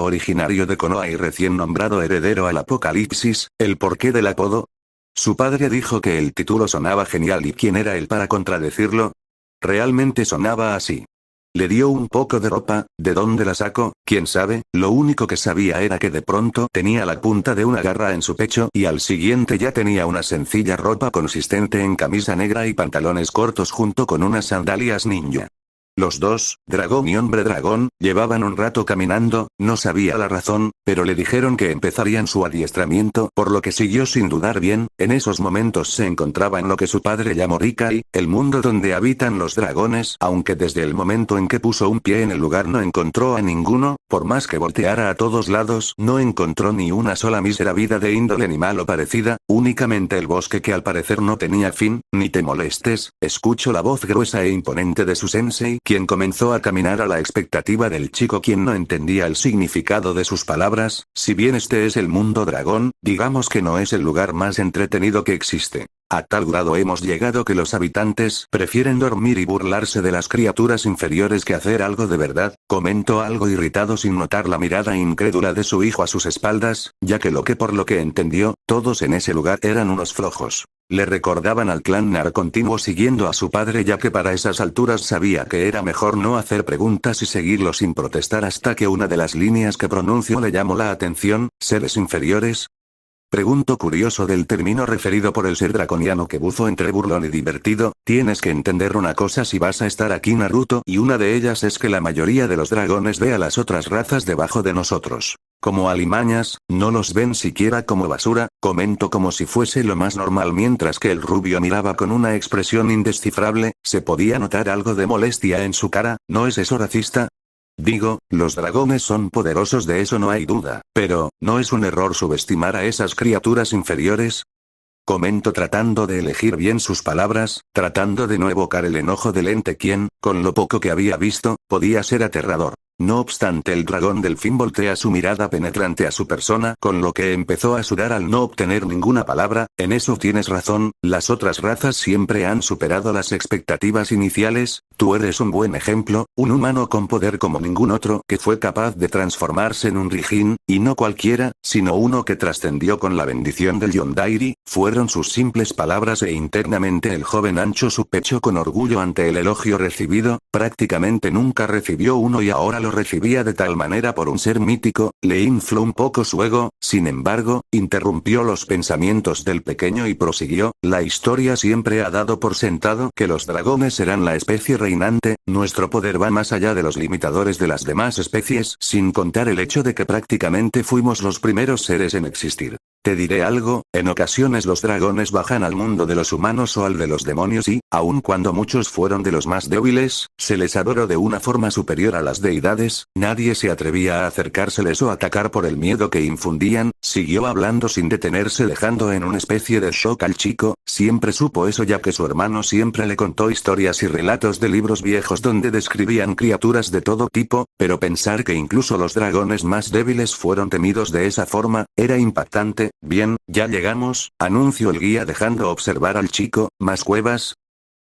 sabio originario de Konoha y recién nombrado heredero al Apocalipsis, ¿el porqué del apodo? Su padre dijo que el título sonaba genial y ¿quién era él para contradecirlo? Realmente sonaba así. Le dio un poco de ropa, ¿de dónde la sacó? ¿Quién sabe? Lo único que sabía era que de pronto tenía la punta de una garra en su pecho y al siguiente ya tenía una sencilla ropa consistente en camisa negra y pantalones cortos junto con unas sandalias ninja. Los dos, dragón y hombre dragón, llevaban un rato caminando, no sabía la razón, pero le dijeron que empezarían su adiestramiento, por lo que siguió sin dudar bien. En esos momentos se encontraba en lo que su padre llamó Rikai, el mundo donde habitan los dragones, aunque desde el momento en que puso un pie en el lugar no encontró a ninguno, por más que volteara a todos lados no encontró ni una sola mísera vida de índole animal o parecida, únicamente el bosque que al parecer no tenía fin. Ni te molestes, escuchó la voz gruesa e imponente de su sensei, quien comenzó a caminar a la expectativa del chico quien no entendía el significado de sus palabras. Si bien este es el mundo dragón, digamos que no es el lugar más entretenido que existe. A tal grado hemos llegado que los habitantes prefieren dormir y burlarse de las criaturas inferiores que hacer algo de verdad, comentó algo irritado sin notar la mirada incrédula de su hijo a sus espaldas, ya que por lo que entendió, todos en ese lugar eran unos flojos. Le recordaban al clan Nar. Continuó siguiendo a su padre ya que para esas alturas sabía que era mejor no hacer preguntas y seguirlo sin protestar hasta que una de las líneas que pronunció le llamó la atención. ¿Seres inferiores? Preguntó curioso del término referido por el ser draconiano que buzó entre burlón y divertido. Tienes que entender una cosa si vas a estar aquí Naruto, y una de ellas es que la mayoría de los dragones ve a las otras razas debajo de nosotros como alimañas, no los ven siquiera como basura, comentó como si fuese lo más normal mientras que el rubio miraba con una expresión indescifrable. Se podía notar algo de molestia en su cara. ¿No es eso racista? Digo, los dragones son poderosos, de eso no hay duda, pero, ¿no es un error subestimar a esas criaturas inferiores? Comentó tratando de elegir bien sus palabras, tratando de no evocar el enojo del ente quien, con lo poco que había visto, podía ser aterrador. No obstante, el dragón delfín voltea su mirada penetrante a su persona, con lo que empezó a sudar al no obtener ninguna palabra. En eso tienes razón, las otras razas siempre han superado las expectativas iniciales. Tú eres un buen ejemplo, un humano con poder como ningún otro que fue capaz de transformarse en un Rijin, y no cualquiera, sino uno que trascendió con la bendición del Yondairi, fueron sus simples palabras e internamente el joven anchó su pecho con orgullo ante el elogio recibido, prácticamente nunca recibió uno y ahora lo recibía de tal manera por un ser mítico, le infló un poco su ego, sin embargo, interrumpió los pensamientos del pequeño y prosiguió, la historia siempre ha dado por sentado que los dragones serán la especie reinante, nuestro poder va más allá de los limitadores de las demás especies, sin contar el hecho de que prácticamente fuimos los primeros seres en existir. Te diré algo, en ocasiones los dragones bajan al mundo de los humanos o al de los demonios y, aun cuando muchos fueron de los más débiles, se les adoró de una forma superior a las deidades, nadie se atrevía a acercárseles o atacar por el miedo que infundían, siguió hablando sin detenerse dejando en una especie de shock al chico, siempre supo eso ya que su hermano siempre le contó historias y relatos de libros viejos donde describían criaturas de todo tipo, pero pensar que incluso los dragones más débiles fueron temidos de esa forma, era impactante. Bien, ya llegamos, anunció el guía dejando observar al chico, ¿más cuevas?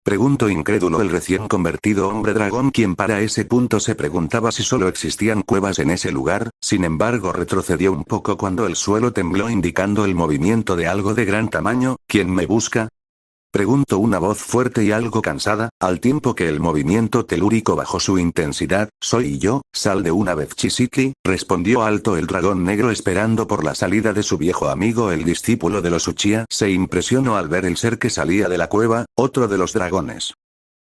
Preguntó incrédulo el recién convertido hombre dragón quien para ese punto se preguntaba si solo existían cuevas en ese lugar, sin embargo retrocedió un poco cuando el suelo tembló indicando el movimiento de algo de gran tamaño, ¿quién me busca? Preguntó una voz fuerte y algo cansada, al tiempo que el movimiento telúrico bajó su intensidad, soy yo, sal de una vez Chisiki, respondió alto el dragón negro esperando por la salida de su viejo amigo el discípulo de los Uchiha se impresionó al ver el ser que salía de la cueva, otro de los dragones.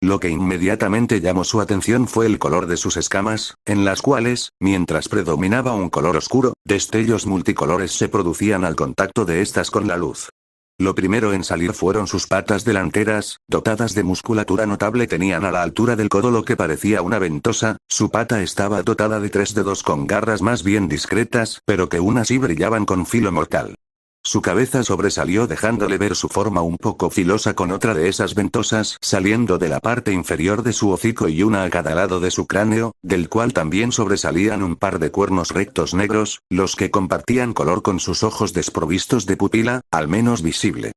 Lo que inmediatamente llamó su atención fue el color de sus escamas, en las cuales, mientras predominaba un color oscuro, destellos multicolores se producían al contacto de estas con la luz. Lo primero en salir fueron sus patas delanteras, dotadas de musculatura notable tenían a la altura del codo lo que parecía una ventosa, su pata estaba dotada de 3 dedos con garras más bien discretas, pero que aún así brillaban con filo mortal. Su cabeza sobresalió dejándole ver su forma un poco filosa con otra de esas ventosas saliendo de la parte inferior de su hocico y una a cada lado de su cráneo, del cual también sobresalían un par de cuernos rectos negros, los que compartían color con sus ojos desprovistos de pupila, al menos visible.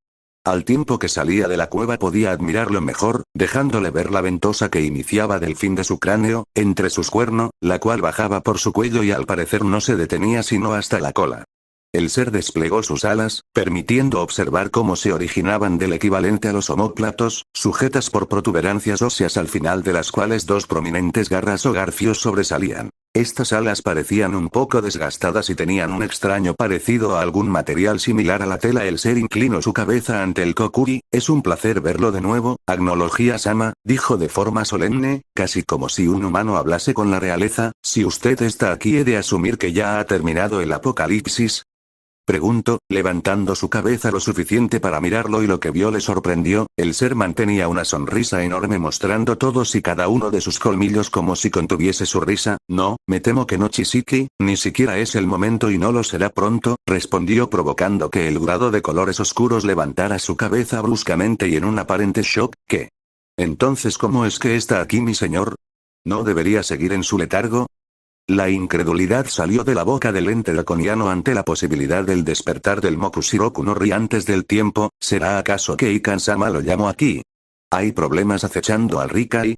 Al tiempo que salía de la cueva podía admirarlo mejor, dejándole ver la ventosa que iniciaba del fin de su cráneo, entre sus cuernos, la cual bajaba por su cuello y al parecer no se detenía sino hasta la cola. El ser desplegó sus alas, permitiendo observar cómo se originaban del equivalente a los omóplatos, sujetas por protuberancias óseas al final de las cuales 2 prominentes garras o garfios sobresalían. Estas alas parecían un poco desgastadas y tenían un extraño parecido a algún material similar a la tela. El ser inclinó su cabeza ante el Kokuri, es un placer verlo de nuevo, Agnología-sama, dijo de forma solemne, casi como si un humano hablase con la realeza, si usted está aquí he de asumir que ya ha terminado el apocalipsis. Preguntó, levantando su cabeza lo suficiente para mirarlo y lo que vio le sorprendió, el ser mantenía una sonrisa enorme mostrando todos y cada uno de sus colmillos como si contuviese su risa, no, me temo que no Chisiki, ni siquiera es el momento y no lo será pronto, respondió provocando que el grado de colores oscuros levantara su cabeza bruscamente y en un aparente shock, ¿qué? Entonces ¿cómo es que está aquí mi señor? ¿No debería seguir en su letargo? La incredulidad salió de la boca del ente draconiano ante la posibilidad del despertar del Mokushiroku no Ri antes del tiempo, ¿será acaso que Ikan-sama lo llamó aquí? ¿Hay problemas acechando al Rikai?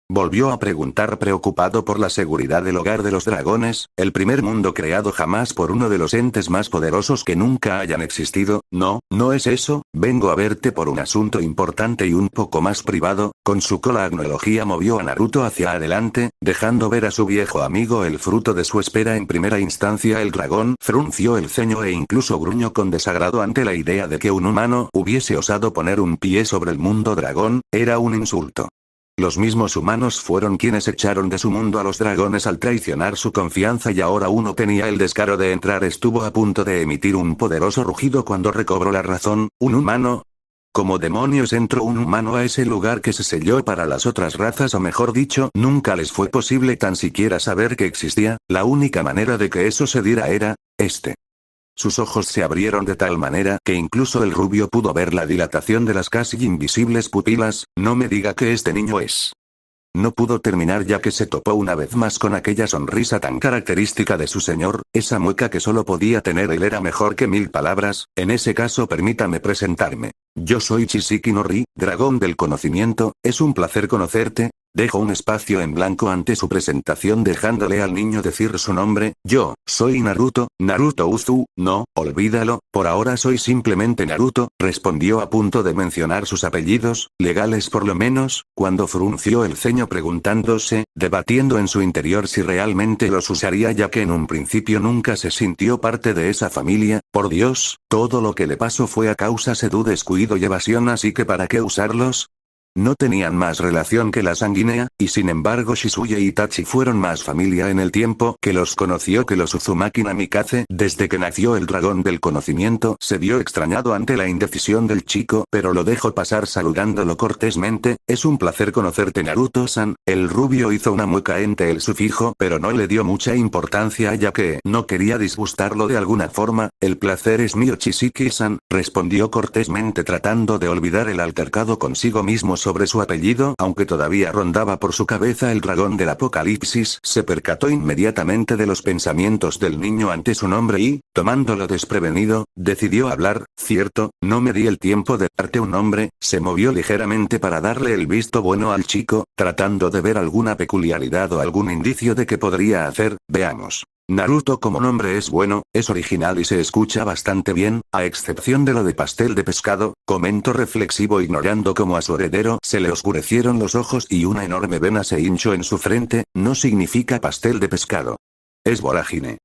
Volvió a preguntar preocupado por la seguridad del hogar de los dragones, el primer mundo creado jamás por uno de los entes más poderosos que nunca hayan existido. No, no es eso, vengo a verte por un asunto importante y un poco más privado. Con su cola Agnología movió a Naruto hacia adelante, dejando ver a su viejo amigo el fruto de su espera en primera instancia. El dragón frunció el ceño e incluso gruñó con desagrado ante la idea de que un humano hubiese osado poner un pie sobre el mundo dragón, era un insulto. Los mismos humanos fueron quienes echaron de su mundo a los dragones al traicionar su confianza y ahora uno tenía el descaro de entrar. Estuvo a punto de emitir un poderoso rugido cuando recobró la razón, ¿un humano? ¿Cómo demonios entró un humano a ese lugar que se selló para las otras razas o mejor dicho, nunca les fue posible tan siquiera saber que existía? La única manera de que eso se diera era, Sus ojos se abrieron de tal manera que incluso el rubio pudo ver la dilatación de las casi invisibles pupilas, no me diga que este niño es. No pudo terminar ya que se topó una vez más con aquella sonrisa tan característica de su señor, esa mueca que solo podía tener él era mejor que 1000 palabras, en ese caso permítame presentarme. Yo soy Chisiki no Ri, dragón del conocimiento, es un placer conocerte. Dejó un espacio en blanco ante su presentación dejándole al niño decir su nombre. Yo, soy Naruto, Naruto Uzumaki. No, olvídalo, por ahora soy simplemente Naruto, respondió a punto de mencionar sus apellidos, legales por lo menos, cuando frunció el ceño preguntándose, debatiendo en su interior si realmente los usaría ya que en un principio nunca se sintió parte de esa familia. Por Dios, todo lo que le pasó fue a causa de su descuido y evasión, así que ¿para qué usarlos? No tenían más relación que la sanguínea, y sin embargo Shizuya y Itachi fueron más familia en el tiempo que los conoció que los Uzumaki Namikaze. Desde que nació el dragón del conocimiento se vio extrañado ante la indecisión del chico, pero lo dejó pasar saludándolo cortésmente. Es un placer conocerte Naruto-san. El rubio hizo una mueca ante el sufijo pero no le dio mucha importancia ya que no quería disgustarlo de alguna forma. El placer es mío Chisiki-san, respondió cortésmente tratando de olvidar el altercado consigo mismo sobre su apellido. Aunque todavía rondaba por su cabeza el dragón del apocalipsis, se percató inmediatamente de los pensamientos del niño ante su nombre y, tomándolo desprevenido, decidió hablar. Cierto, no me di el tiempo de darte un nombre. Se movió ligeramente para darle el visto bueno al chico, tratando de ver alguna peculiaridad o algún indicio de que podría hacer. Veamos. Naruto como nombre es bueno, es original y se escucha bastante bien, a excepción de lo de pastel de pescado, comentó reflexivo ignorando cómo a su heredero se le oscurecieron los ojos y una enorme vena se hinchó en su frente. No significa pastel de pescado. Es vorágine.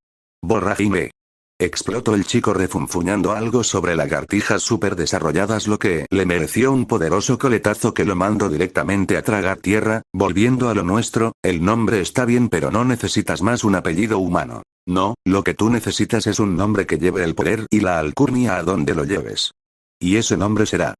Vorágine. Explotó el chico refunfuñando algo sobre lagartijas super desarrolladas, lo que le mereció un poderoso coletazo que lo mandó directamente a tragar tierra. Volviendo a lo nuestro, el nombre está bien pero no necesitas más un apellido humano. No, lo que tú necesitas es un nombre que lleve el poder y la alcurnia a donde lo lleves. Y ese nombre será.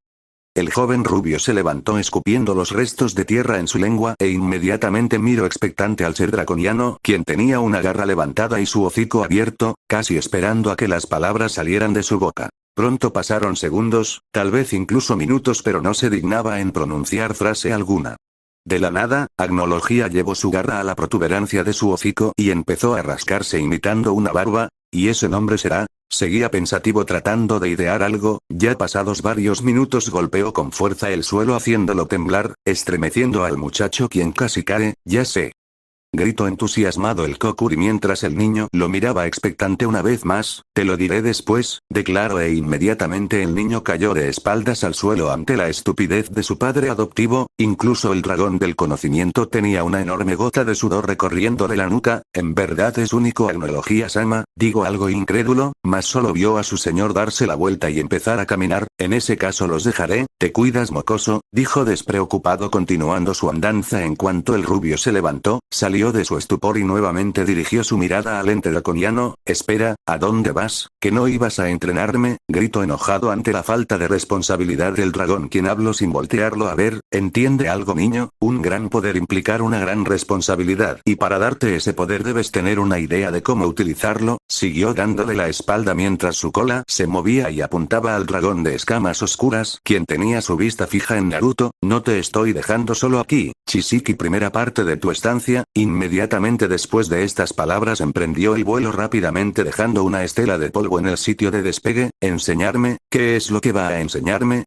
El joven rubio se levantó escupiendo los restos de tierra en su lengua e inmediatamente miró expectante al ser draconiano, quien tenía una garra levantada y su hocico abierto, casi esperando a que las palabras salieran de su boca. Pronto pasaron segundos, tal vez incluso minutos, pero no se dignaba en pronunciar frase alguna. De la nada, Agnología llevó su garra a la protuberancia de su hocico y empezó a rascarse imitando una barba. ¿Y ese nombre será? Seguía pensativo tratando de idear algo. Ya pasados varios minutos golpeó con fuerza el suelo haciéndolo temblar, estremeciendo al muchacho quien casi cae. Ya sé. Gritó entusiasmado el Kokuri mientras el niño lo miraba expectante una vez más. Te lo diré después, declaró e inmediatamente el niño cayó de espaldas al suelo ante la estupidez de su padre adoptivo. Incluso el dragón del conocimiento tenía una enorme gota de sudor recorriéndole la nuca. En verdad es único Agnología-sama, digo algo incrédulo, mas solo vio a su señor darse la vuelta y empezar a caminar. En ese caso los dejaré, te cuidas mocoso, dijo despreocupado continuando su andanza. En cuanto el rubio se levantó, salió de su estupor y nuevamente dirigió su mirada al ente draconiano. Espera, ¿a dónde vas? ¿Que no ibas a entrenarme? Gritó enojado ante la falta de responsabilidad del dragón, quien habló sin voltearlo a ver. ¿Entiende algo niño? Un gran poder implicar una gran responsabilidad y para darte ese poder debes tener una idea de cómo utilizarlo. Siguió dándole la espalda mientras su cola se movía y apuntaba al dragón de escamas oscuras, quien tenía su vista fija en Naruto. No te estoy dejando solo aquí, Chisiki. Primera parte de tu estancia. Inmediatamente después de estas palabras emprendió el vuelo rápidamente dejando una estela de polvo en el sitio de despegue. ¿Enseñarme? ¿Qué es lo que va a enseñarme?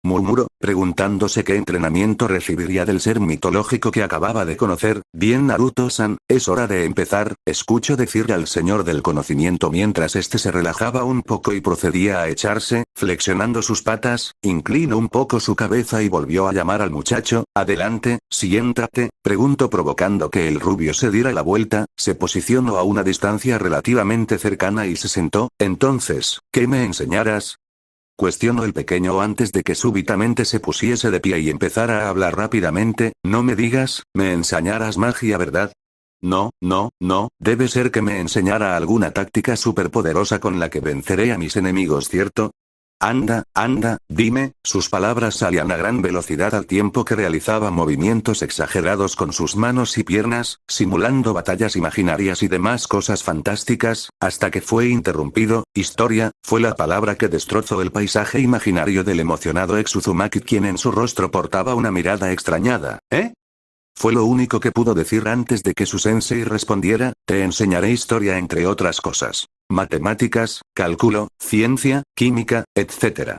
Murmuró, preguntándose qué entrenamiento recibiría del ser mitológico que acababa de conocer. Bien Naruto-san, es hora de empezar, escuchó decirle al señor del conocimiento mientras este se relajaba un poco y procedía a echarse, flexionando sus patas, inclinó un poco su cabeza y volvió a llamar al muchacho. Adelante, siéntate, preguntó provocando que el rubio se diera la vuelta, se posicionó a una distancia relativamente cercana y se sentó. Entonces, ¿qué me enseñarás? Cuestionó el pequeño antes de que súbitamente se pusiese de pie y empezara a hablar rápidamente. No me digas, me enseñarás magia, ¿verdad? No, debe ser que me enseñara alguna táctica superpoderosa con la que venceré a mis enemigos, ¿cierto? Anda, dime. Sus palabras salían a gran velocidad al tiempo que realizaba movimientos exagerados con sus manos y piernas, simulando batallas imaginarias y demás cosas fantásticas, hasta que fue interrumpido. Historia, fue la palabra que destrozó el paisaje imaginario del emocionado ex Uzumaki, quien en su rostro portaba una mirada extrañada. ¿Eh? Fue lo único que pudo decir antes de que su sensei respondiera. Te enseñaré historia entre otras cosas. Matemáticas, cálculo, ciencia, química, etc.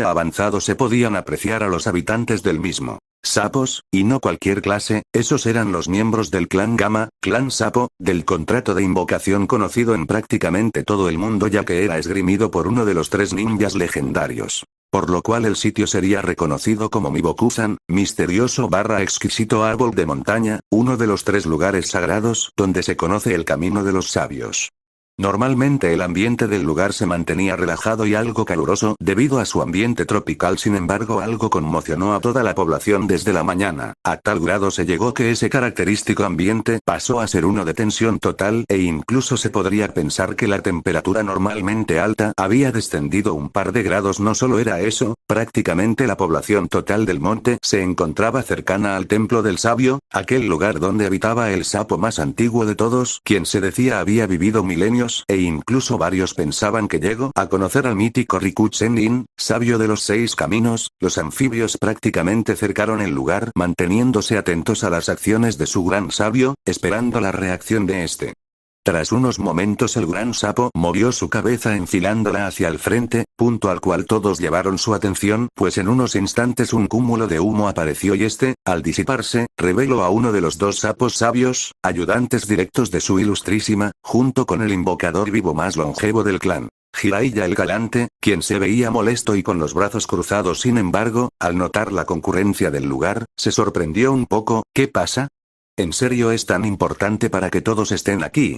había avanzado se podían apreciar a los habitantes del mismo. Sapos, y no cualquier clase, esos eran los miembros del clan Gamma, clan Sapo, del contrato de invocación conocido en prácticamente todo el mundo ya que era esgrimido por uno de los 3 ninjas legendarios. Por lo cual el sitio sería reconocido como Miboku-san, misterioso / exquisito árbol de montaña, uno de los 3 lugares sagrados donde se conoce el camino de los sabios. Normalmente el ambiente del lugar se mantenía relajado y algo caluroso debido a su ambiente tropical, sin embargo algo conmocionó a toda la población desde la mañana, a tal grado se llegó que ese característico ambiente pasó a ser uno de tensión total e incluso se podría pensar que la temperatura normalmente alta había descendido un par de grados. No solo era eso, prácticamente la población total del monte se encontraba cercana al templo del sabio, aquel lugar donde habitaba el sapo más antiguo de todos, quien se decía había vivido milenios, e incluso varios pensaban que llegó a conocer al mítico Rikuzen-in, sabio de los 6 caminos. Los anfibios prácticamente cercaron el lugar manteniéndose atentos a las acciones de su gran sabio, esperando la reacción de este. Tras unos momentos el gran sapo movió su cabeza enfilándola hacia el frente, punto al cual todos llevaron su atención, pues en unos instantes un cúmulo de humo apareció y este, al disiparse, reveló a uno de los 2 sapos sabios, ayudantes directos de su ilustrísima, junto con el invocador vivo más longevo del clan. Jiraiya el galante, quien se veía molesto y con los brazos cruzados. Sin embargo, al notar la concurrencia del lugar, se sorprendió un poco. ¿Qué pasa? ¿En serio es tan importante para que todos estén aquí?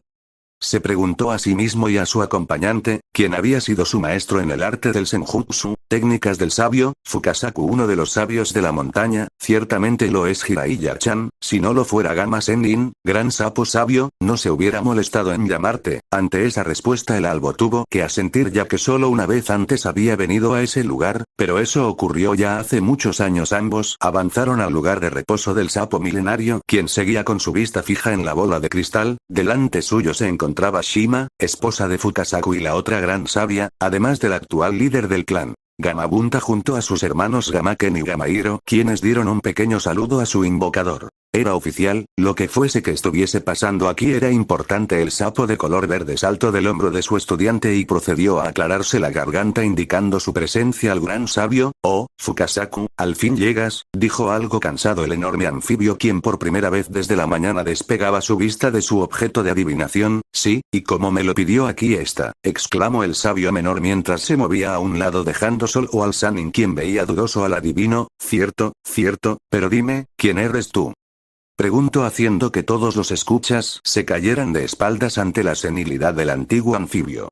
Se preguntó a sí mismo y a su acompañante, quien había sido su maestro en el arte del senjutsu, técnicas del sabio, Fukasaku, uno de los sabios de la montaña. Ciertamente lo es Jiraiya-chan, si no lo fuera Gamma Sennin, gran sapo sabio, no se hubiera molestado en llamarte. Ante esa respuesta el albo tuvo que asentir ya que solo una vez antes había venido a ese lugar, pero eso ocurrió ya hace muchos años. Ambos avanzaron al lugar de reposo del sapo milenario, quien seguía con su vista fija en la bola de cristal. Delante suyo se encontraba Shima, esposa de Fukasaku y la otra gran sabia, además del actual líder del clan, Gamabunta, junto a sus hermanos Gamaken y Gamahiro, quienes dieron un pequeño saludo a su invocador. Era oficial, lo que fuese que estuviese pasando aquí era importante. El sapo de color verde saltó del hombro de su estudiante y procedió a aclararse la garganta indicando su presencia al gran sabio. Oh, Fukasaku, al fin llegas, dijo algo cansado el enorme anfibio, quien por primera vez desde la mañana despegaba su vista de su objeto de adivinación. Sí, y como me lo pidió, aquí está, exclamó el sabio menor mientras se movía a un lado dejando solo al Sannin, quien veía dudoso al adivino. Cierto, pero dime, ¿quién eres tú?, preguntó haciendo que todos los escuchas se cayeran de espaldas ante la senilidad del antiguo anfibio.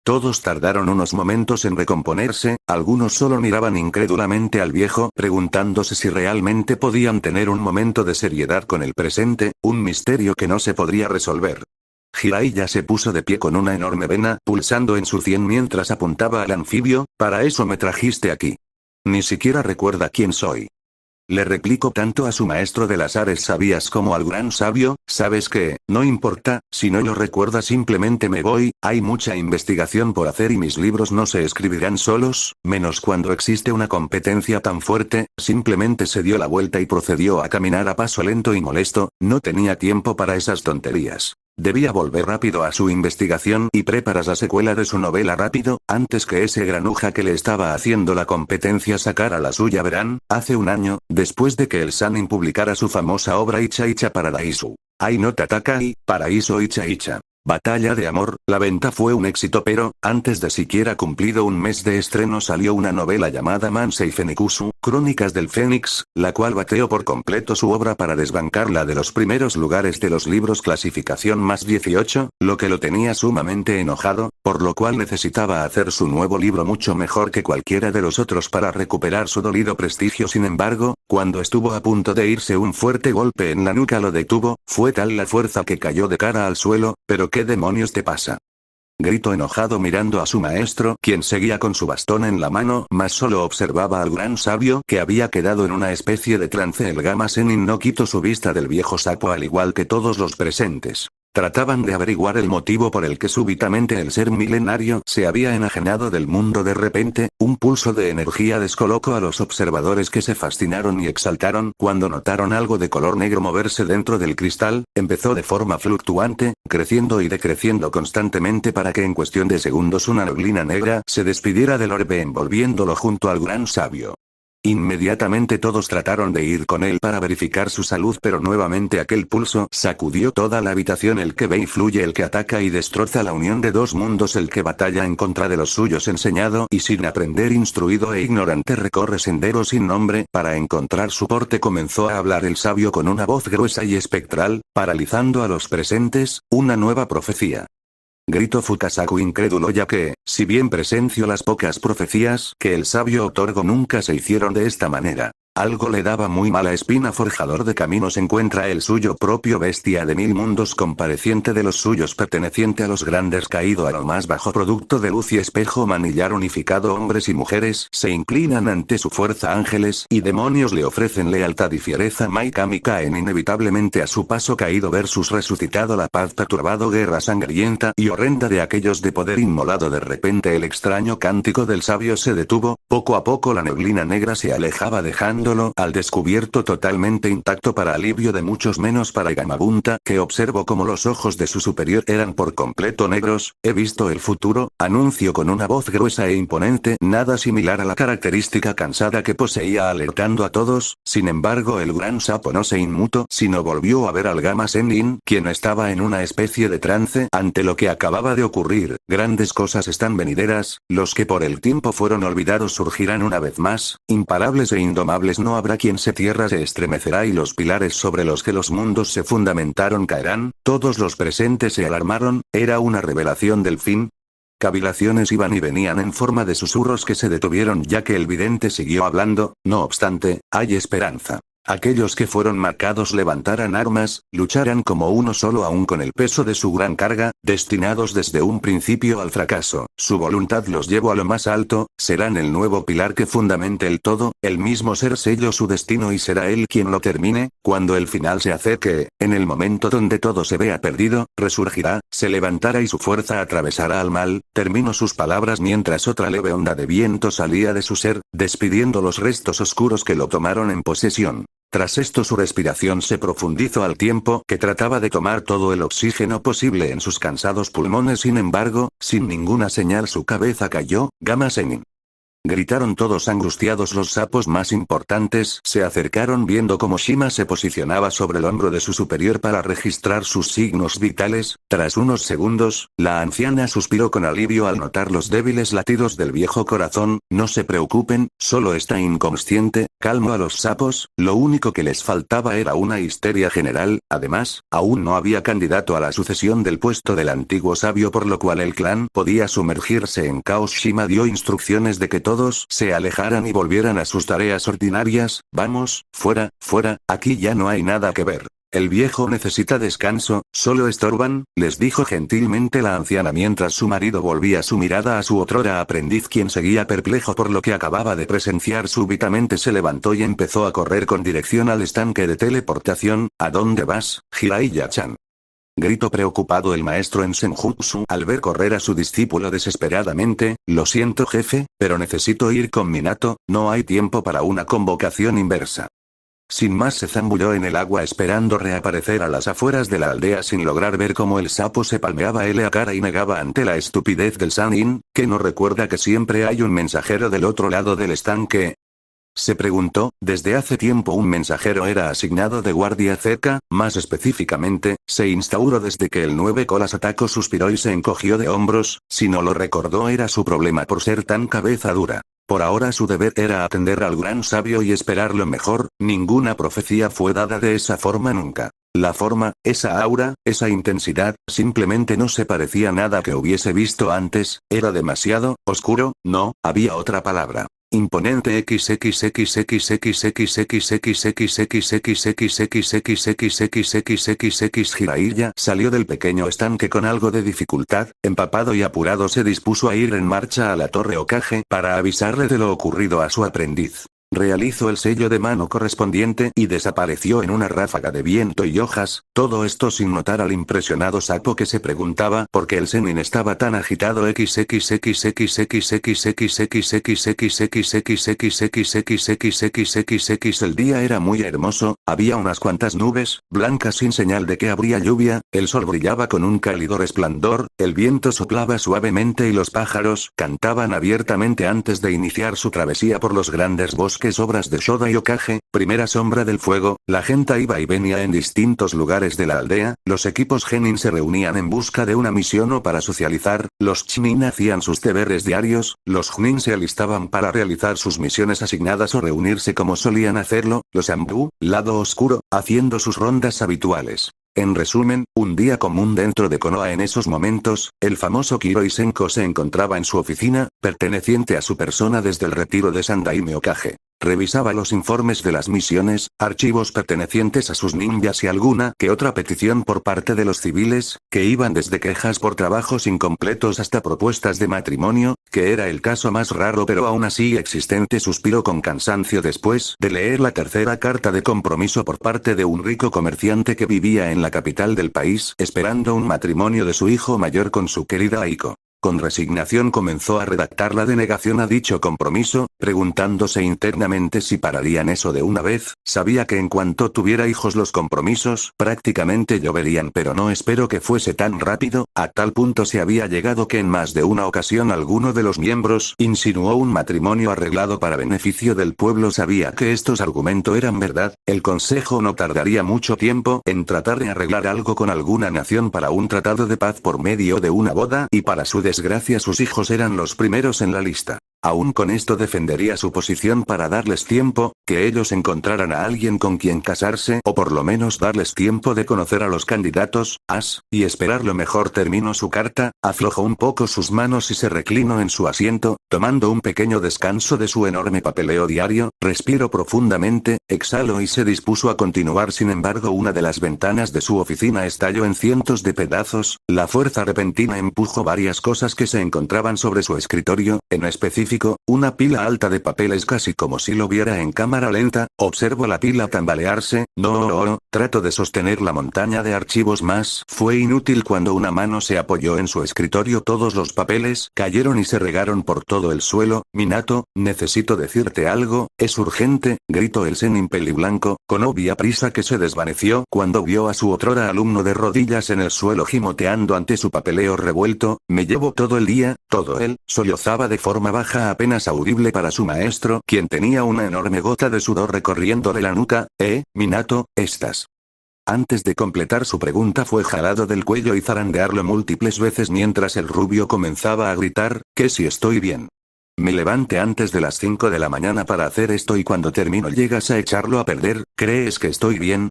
Todos tardaron unos momentos en recomponerse, algunos solo miraban incrédulamente al viejo preguntándose si realmente podían tener un momento de seriedad con el presente, un misterio que no se podría resolver. Jiraiya se puso de pie con una enorme vena pulsando en su sien mientras apuntaba al anfibio. ¿Para eso me trajiste aquí? Ni siquiera recuerda quién soy. Le replicó tanto a su maestro de las artes sabias como al gran sabio. ¿Sabes qué? No importa, si no lo recuerda simplemente me voy, hay mucha investigación por hacer y mis libros no se escribirán solos, menos cuando existe una competencia tan fuerte. Simplemente se dio la vuelta y procedió a caminar a paso lento y molesto, no tenía tiempo para esas tonterías. Debía volver rápido a su investigación y preparar la secuela de su novela rápido, antes que ese granuja que le estaba haciendo la competencia sacara la suya. Verán, hace un año, después de que el Sannin publicara su famosa obra Icha Icha Paradaisu, Ai no Tatakai, Paraíso Icha Icha, Batalla de Amor, la venta fue un éxito, pero, antes de siquiera cumplido un mes de estreno salió una novela llamada Mansei Fenikusu, Crónicas del Fénix, la cual bateó por completo su obra para desbancarla de los primeros lugares de los libros clasificación más 18, lo que lo tenía sumamente enojado, por lo cual necesitaba hacer su nuevo libro mucho mejor que cualquiera de los otros para recuperar su dolido prestigio. Sin embargo, cuando estuvo a punto de irse, un fuerte golpe en la nuca lo detuvo, fue tal la fuerza que cayó de cara al suelo. ¿Pero qué demonios te pasa?, gritó enojado mirando a su maestro, quien seguía con su bastón en la mano, mas solo observaba al gran sabio, que había quedado en una especie de trance. El Gamma Sennin no quitó su vista del viejo sapo al igual que todos los presentes. Trataban de averiguar el motivo por el que súbitamente el ser milenario se había enajenado del mundo. De repente, un pulso de energía descolocó a los observadores, que se fascinaron y exaltaron cuando notaron algo de color negro moverse dentro del cristal. Empezó de forma fluctuante, creciendo y decreciendo constantemente para que en cuestión de segundos una neblina negra se despidiera del orbe envolviéndolo junto al gran sabio. Inmediatamente todos trataron de ir con él para verificar su salud, pero nuevamente aquel pulso sacudió toda la habitación. El que ve y fluye, el que ataca y destroza la unión de dos mundos, el que batalla en contra de los suyos, enseñado y sin aprender, instruido e ignorante, recorre senderos sin nombre para encontrar su porte. Comenzó a hablar el sabio con una voz gruesa y espectral, paralizando a los presentes, una nueva profecía. Gritó Fukasaku incrédulo, ya que, si bien presenció las pocas profecías que el sabio otorgó, nunca se hicieron de esta manera. Algo le daba muy mala espina. Forjador de caminos encuentra el suyo propio, bestia de mil mundos, compareciente de los suyos, perteneciente a los grandes, caído a lo más bajo, producto de luz y espejo, manillar unificado. Hombres y mujeres se inclinan ante su fuerza, ángeles y demonios le ofrecen lealtad y fiereza. Maikami caen inevitablemente a su paso, caído versus resucitado, la paz perturbado, guerra sangrienta y horrenda de aquellos de poder inmolado. De repente el extraño cántico del sabio se detuvo, poco a poco la neblina negra se alejaba, dejando al descubierto totalmente intacto, para alivio de muchos, menos para Gamabunta, que observó como los ojos de su superior eran por completo negros. He visto el futuro, anunció con una voz gruesa e imponente, nada similar a la característica cansada que poseía, alertando a todos. Sin embargo, el gran sapo no se inmutó, sino volvió a ver al Gama Sennin, quien estaba en una especie de trance ante lo que acababa de ocurrir. Grandes cosas están venideras, los que por el tiempo fueron olvidados surgirán una vez más, imparables e indomables. No habrá quien se tierra se estremecerá y los pilares sobre los que los mundos se fundamentaron caerán. Todos los presentes se alarmaron, era una revelación del fin. Cavilaciones iban y venían en forma de susurros que se detuvieron, ya que el vidente siguió hablando. No obstante, hay esperanza. Aquellos que fueron marcados levantaran armas, lucharán como uno solo aún con el peso de su gran carga, destinados desde un principio al fracaso. Su voluntad los llevó a lo más alto, serán el nuevo pilar que fundamente el todo, el mismo ser selló su destino y será él quien lo termine. Cuando el final se acerque, en el momento donde todo se vea perdido, resurgirá, se levantará y su fuerza atravesará al mal. Terminó sus palabras mientras otra leve onda de viento salía de su ser, despidiendo los restos oscuros que lo tomaron en posesión. Tras esto su respiración se profundizó al tiempo que trataba de tomar todo el oxígeno posible en sus cansados pulmones. Sin embargo, sin ninguna señal su cabeza cayó. Gama Sennin. Gritaron todos angustiados. Los sapos más importantes se acercaron viendo cómo Shima se posicionaba sobre el hombro de su superior para registrar sus signos vitales. Tras unos segundos, la anciana suspiró con alivio al notar los débiles latidos del viejo corazón. No se preocupen, solo está inconsciente. Calmó a los sapos, lo único que les faltaba era una histeria general. Además, aún no había candidato a la sucesión del puesto del antiguo sabio, por lo cual el clan podía sumergirse en caos. Shima dio instrucciones de que todos se alejaran y volvieran a sus tareas ordinarias. Vamos, fuera, fuera, aquí ya no hay nada que ver. El viejo necesita descanso, solo estorban, les dijo gentilmente la anciana mientras su marido volvía su mirada a su otrora aprendiz, quien seguía perplejo por lo que acababa de presenciar. Súbitamente se levantó y empezó a correr con dirección al estanque de teleportación. ¿A dónde vas, Jiraiya-chan? Gritó preocupado el maestro en Senjutsu al ver correr a su discípulo desesperadamente. Lo siento jefe, pero necesito ir con Minato, no hay tiempo para una convocación inversa. Sin más se zambulló en el agua esperando reaparecer a las afueras de la aldea sin lograr ver cómo el sapo se palmeaba la cara y negaba ante la estupidez del Sannin, que no recuerda que siempre hay un mensajero del otro lado del estanque. Se preguntó, desde hace tiempo un mensajero era asignado de guardia cerca, más específicamente, se instauró desde que el 9 colas atacó. Suspiró y se encogió de hombros. Si no lo recordó era su problema por ser tan cabeza dura. Por ahora su deber era atender al gran sabio y esperar lo mejor. Ninguna profecía fue dada de esa forma nunca. La forma, esa aura, esa intensidad, simplemente no se parecía a nada que hubiese visto antes. Era demasiado oscuro. No, había otra palabra. Imponente. Jiraiya salió del pequeño estanque con algo de dificultad, empapado y apurado se dispuso a ir en marcha a la torre Hokage para avisarle de lo ocurrido a su aprendiz. Realizó el sello de mano correspondiente y desapareció en una ráfaga de viento y hojas, todo esto sin notar al impresionado sapo que se preguntaba por qué el Sennin estaba tan agitado. El día era muy hermoso, había unas cuantas nubes, blancas sin señal de que habría lluvia, el sol brillaba con un cálido resplandor, el viento soplaba suavemente y los pájaros cantaban abiertamente antes de iniciar su travesía por los grandes bosques bosques obras de Shoda Yokage, primera sombra del fuego, la gente iba y venía en distintos lugares de la aldea, los equipos genin se reunían en busca de una misión o para socializar, los chunin hacían sus deberes diarios, los junin se alistaban para realizar sus misiones asignadas o reunirse como solían hacerlo, los ambu, lado oscuro, haciendo sus rondas habituales. En resumen, un día común dentro de Konoha en esos momentos, el famoso Kiroi Senko se encontraba en su oficina, perteneciente a su persona desde el retiro de Sandaime Okage. Revisaba los informes de las misiones, archivos pertenecientes a sus ninjas y alguna que otra petición por parte de los civiles, que iban desde quejas por trabajos incompletos hasta propuestas de matrimonio, que era el caso más raro pero aún así existente. Suspiró con cansancio después de leer la tercera carta de compromiso por parte de un rico comerciante que vivía en la capital del país, esperando un matrimonio de su hijo mayor con su querida Aiko. Con resignación comenzó a redactar la denegación a dicho compromiso, preguntándose internamente si pararían eso de una vez. Sabía que en cuanto tuviera hijos los compromisos prácticamente lloverían, pero no espero que fuese tan rápido. A tal punto se había llegado que en más de una ocasión alguno de los miembros insinuó un matrimonio arreglado para beneficio del pueblo. Sabía que estos argumentos eran verdad, el consejo no tardaría mucho tiempo en tratar de arreglar algo con alguna nación para un tratado de paz por medio de una boda, y para su desgracia sus hijos eran los primeros en la lista. Aún con esto defendería su posición para darles tiempo, que ellos encontraran a alguien con quien casarse o por lo menos darles tiempo de conocer a los candidatos, y esperar lo mejor. Terminó su carta, aflojó un poco sus manos y se reclinó en su asiento, tomando un pequeño descanso de su enorme papeleo diario, respiró profundamente, exhaló y se dispuso a continuar. Sin embargo, una de las ventanas de su oficina estalló en cientos de pedazos, la fuerza repentina empujó varias cosas que se encontraban sobre su escritorio, en específico una pila alta de papeles casi como si lo viera en cámara lenta. Observo la pila tambalearse, trato de sostener la montaña de archivos más. Fue inútil cuando una mano se apoyó en su escritorio. Todos los papeles cayeron y se regaron por todo el suelo. Minato, necesito decirte algo, es urgente, gritó el Zenin peliblanco, con obvia prisa que se desvaneció cuando vio a su otrora alumno de rodillas en el suelo gimoteando ante su papeleo revuelto. Me llevo todo el día, todo él, sollozaba de forma baja apenas audible para su maestro, quien tenía una enorme gota de sudor recorriendo de la nuca. Minato, estás. Antes de completar su pregunta fue jalado del cuello y zarandearlo múltiples veces mientras el rubio comenzaba a gritar, que si estoy bien. Me levanté antes de las 5 de la mañana para hacer esto y cuando termino llegas a echarlo a perder, ¿crees que estoy bien?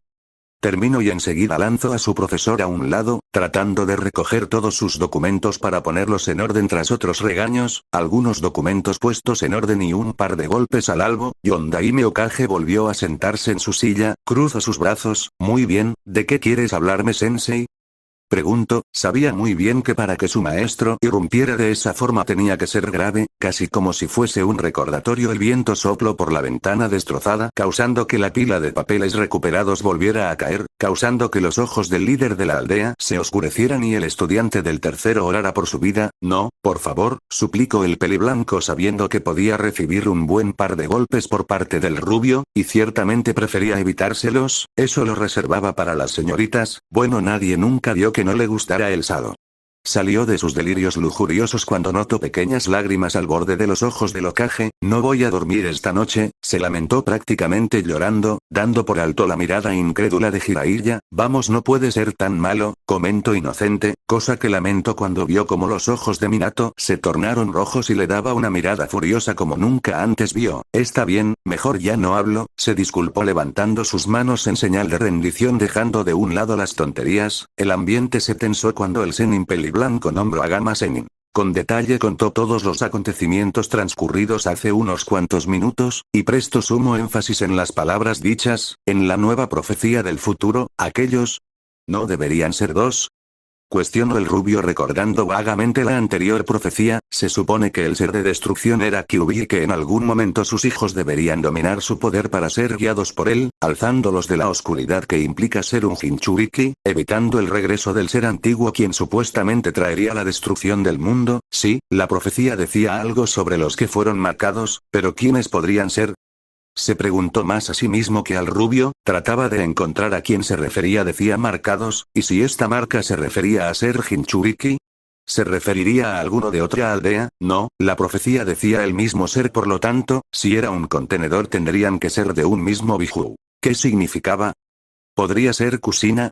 Termino y enseguida lanzo a su profesor a un lado, tratando de recoger todos sus documentos para ponerlos en orden tras otros regaños, algunos documentos puestos en orden y un par de golpes al albo. Yondaime Okage volvió a sentarse en su silla, cruzó sus brazos. Muy bien, ¿de qué quieres hablarme, sensei? Preguntó, sabía muy bien que para que su maestro irrumpiera de esa forma tenía que ser grave, casi como si fuese un recordatorio. El viento sopló por la ventana destrozada, causando que la pila de papeles recuperados volviera a caer, causando que los ojos del líder de la aldea se oscurecieran y el estudiante del tercero orara por su vida. No, por favor, suplicó el peliblanco sabiendo que podía recibir un buen par de golpes por parte del rubio, y ciertamente prefería evitárselos, eso lo reservaba para las señoritas. Bueno, nadie nunca vio que no le gustara el sado. Salió de sus delirios lujuriosos cuando notó pequeñas lágrimas al borde de los ojos del Okage. No voy a dormir esta noche, se lamentó prácticamente llorando, dando por alto la mirada incrédula de Jiraiya. Vamos, no puede ser tan malo, comentó inocente, cosa que lamentó cuando vio como los ojos de Minato se tornaron rojos y le daba una mirada furiosa como nunca antes vio. Está bien, mejor ya no hablo, se disculpó levantando sus manos en señal de rendición dejando de un lado las tonterías. El ambiente se tensó cuando el Zenin peliblanco nombró a Gama Zenin. Con detalle contó todos los acontecimientos transcurridos hace unos cuantos minutos, y prestó sumo énfasis en las palabras dichas, en la nueva profecía del futuro, aquellos... ¿No deberían ser dos? Cuestionó el rubio recordando vagamente la anterior profecía. Se supone que el ser de destrucción era Kyuubi y que en algún momento sus hijos deberían dominar su poder para ser guiados por él, alzándolos de la oscuridad que implica ser un Jinchuriki, evitando el regreso del ser antiguo quien supuestamente traería la destrucción del mundo. Sí, la profecía decía algo sobre los que fueron marcados, pero ¿quiénes podrían ser? Se preguntó más a sí mismo que al rubio, trataba de encontrar a quién se refería. Decía marcados, y si esta marca se refería a ser Jinchuriki. ¿Se referiría a alguno de otra aldea? No, la profecía decía el mismo ser, por lo tanto, si era un contenedor tendrían que ser de un mismo Biju. ¿Qué significaba? ¿Podría ser Kusina?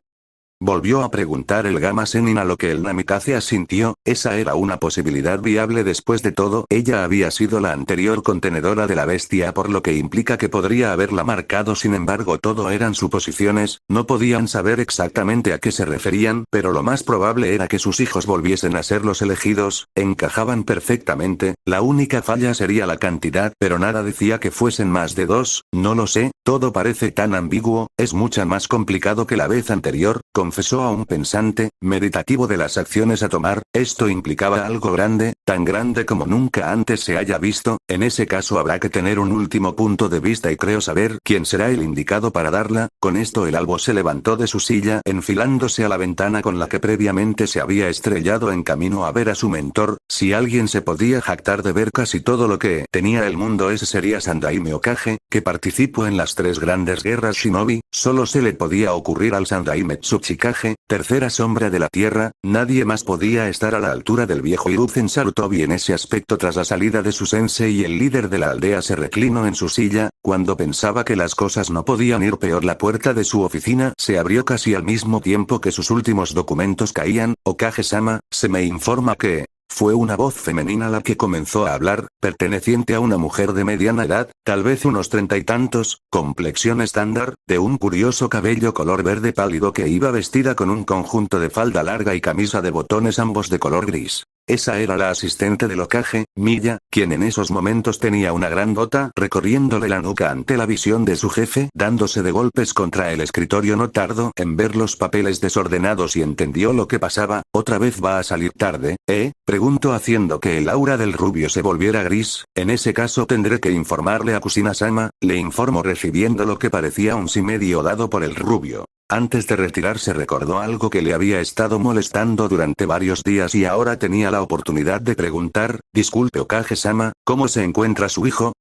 Volvió a preguntar el Gamma Zenin, a lo que el Namikaze asintió. Esa era una posibilidad viable. Después de todo, ella había sido la anterior contenedora de la bestia, por lo que implica que podría haberla marcado. Sin embargo, todo eran suposiciones, no podían saber exactamente a qué se referían, pero lo más probable era que sus hijos volviesen a ser los elegidos. Encajaban perfectamente, la única falla sería la cantidad, pero nada decía que fuesen más de 2, no lo sé, todo parece tan ambiguo, es mucho más complicado que la vez anterior, confesó a un pensante, meditativo de las acciones a tomar. Esto implicaba algo grande, tan grande como nunca antes se haya visto. En ese caso habrá que tener un último punto de vista y creo saber quién será el indicado para darla. Con esto el albo se levantó de su silla, enfilándose a la ventana con la que previamente se había estrellado en camino a ver a su mentor. Si alguien se podía jactar de ver casi todo lo que tenía el mundo, ese sería Sandaime Okage, que participó en las 3 grandes guerras shinobi. Solo se le podía ocurrir al Sandaime Tsuchikage, tercera sombra de la tierra. Nadie más podía estar a la altura del viejo Hiruzen Sarutobi en ese aspecto. Tras la salida de su sensei y el líder de la aldea se reclinó en su silla. Cuando pensaba que las cosas no podían ir peor, la puerta de su oficina se abrió casi al mismo tiempo que sus últimos documentos caían. Okage-sama, se me informa que... Fue una voz femenina la que comenzó a hablar, perteneciente a una mujer de mediana edad, tal vez unos 30 y tantos, complexión estándar, de un curioso cabello color verde pálido, que iba vestida con un conjunto de falda larga y camisa de botones ambos de color gris. Esa era la asistente del Okage, Miya, quien en esos momentos tenía una gran bota recorriéndole la nuca ante la visión de su jefe, dándose de golpes contra el escritorio. No tardó en ver los papeles desordenados y entendió lo que pasaba. ¿Otra vez va a salir tarde, preguntó, haciendo que el aura del rubio se volviera gris. En ese caso tendré que informarle a Kusina-sama, le informó, recibiendo lo que parecía un sí medio dado por el rubio. Antes de retirarse recordó algo que le había estado molestando durante varios días y ahora tenía la oportunidad de preguntar. Disculpe Okage-sama, ¿cómo se encuentra su hijo?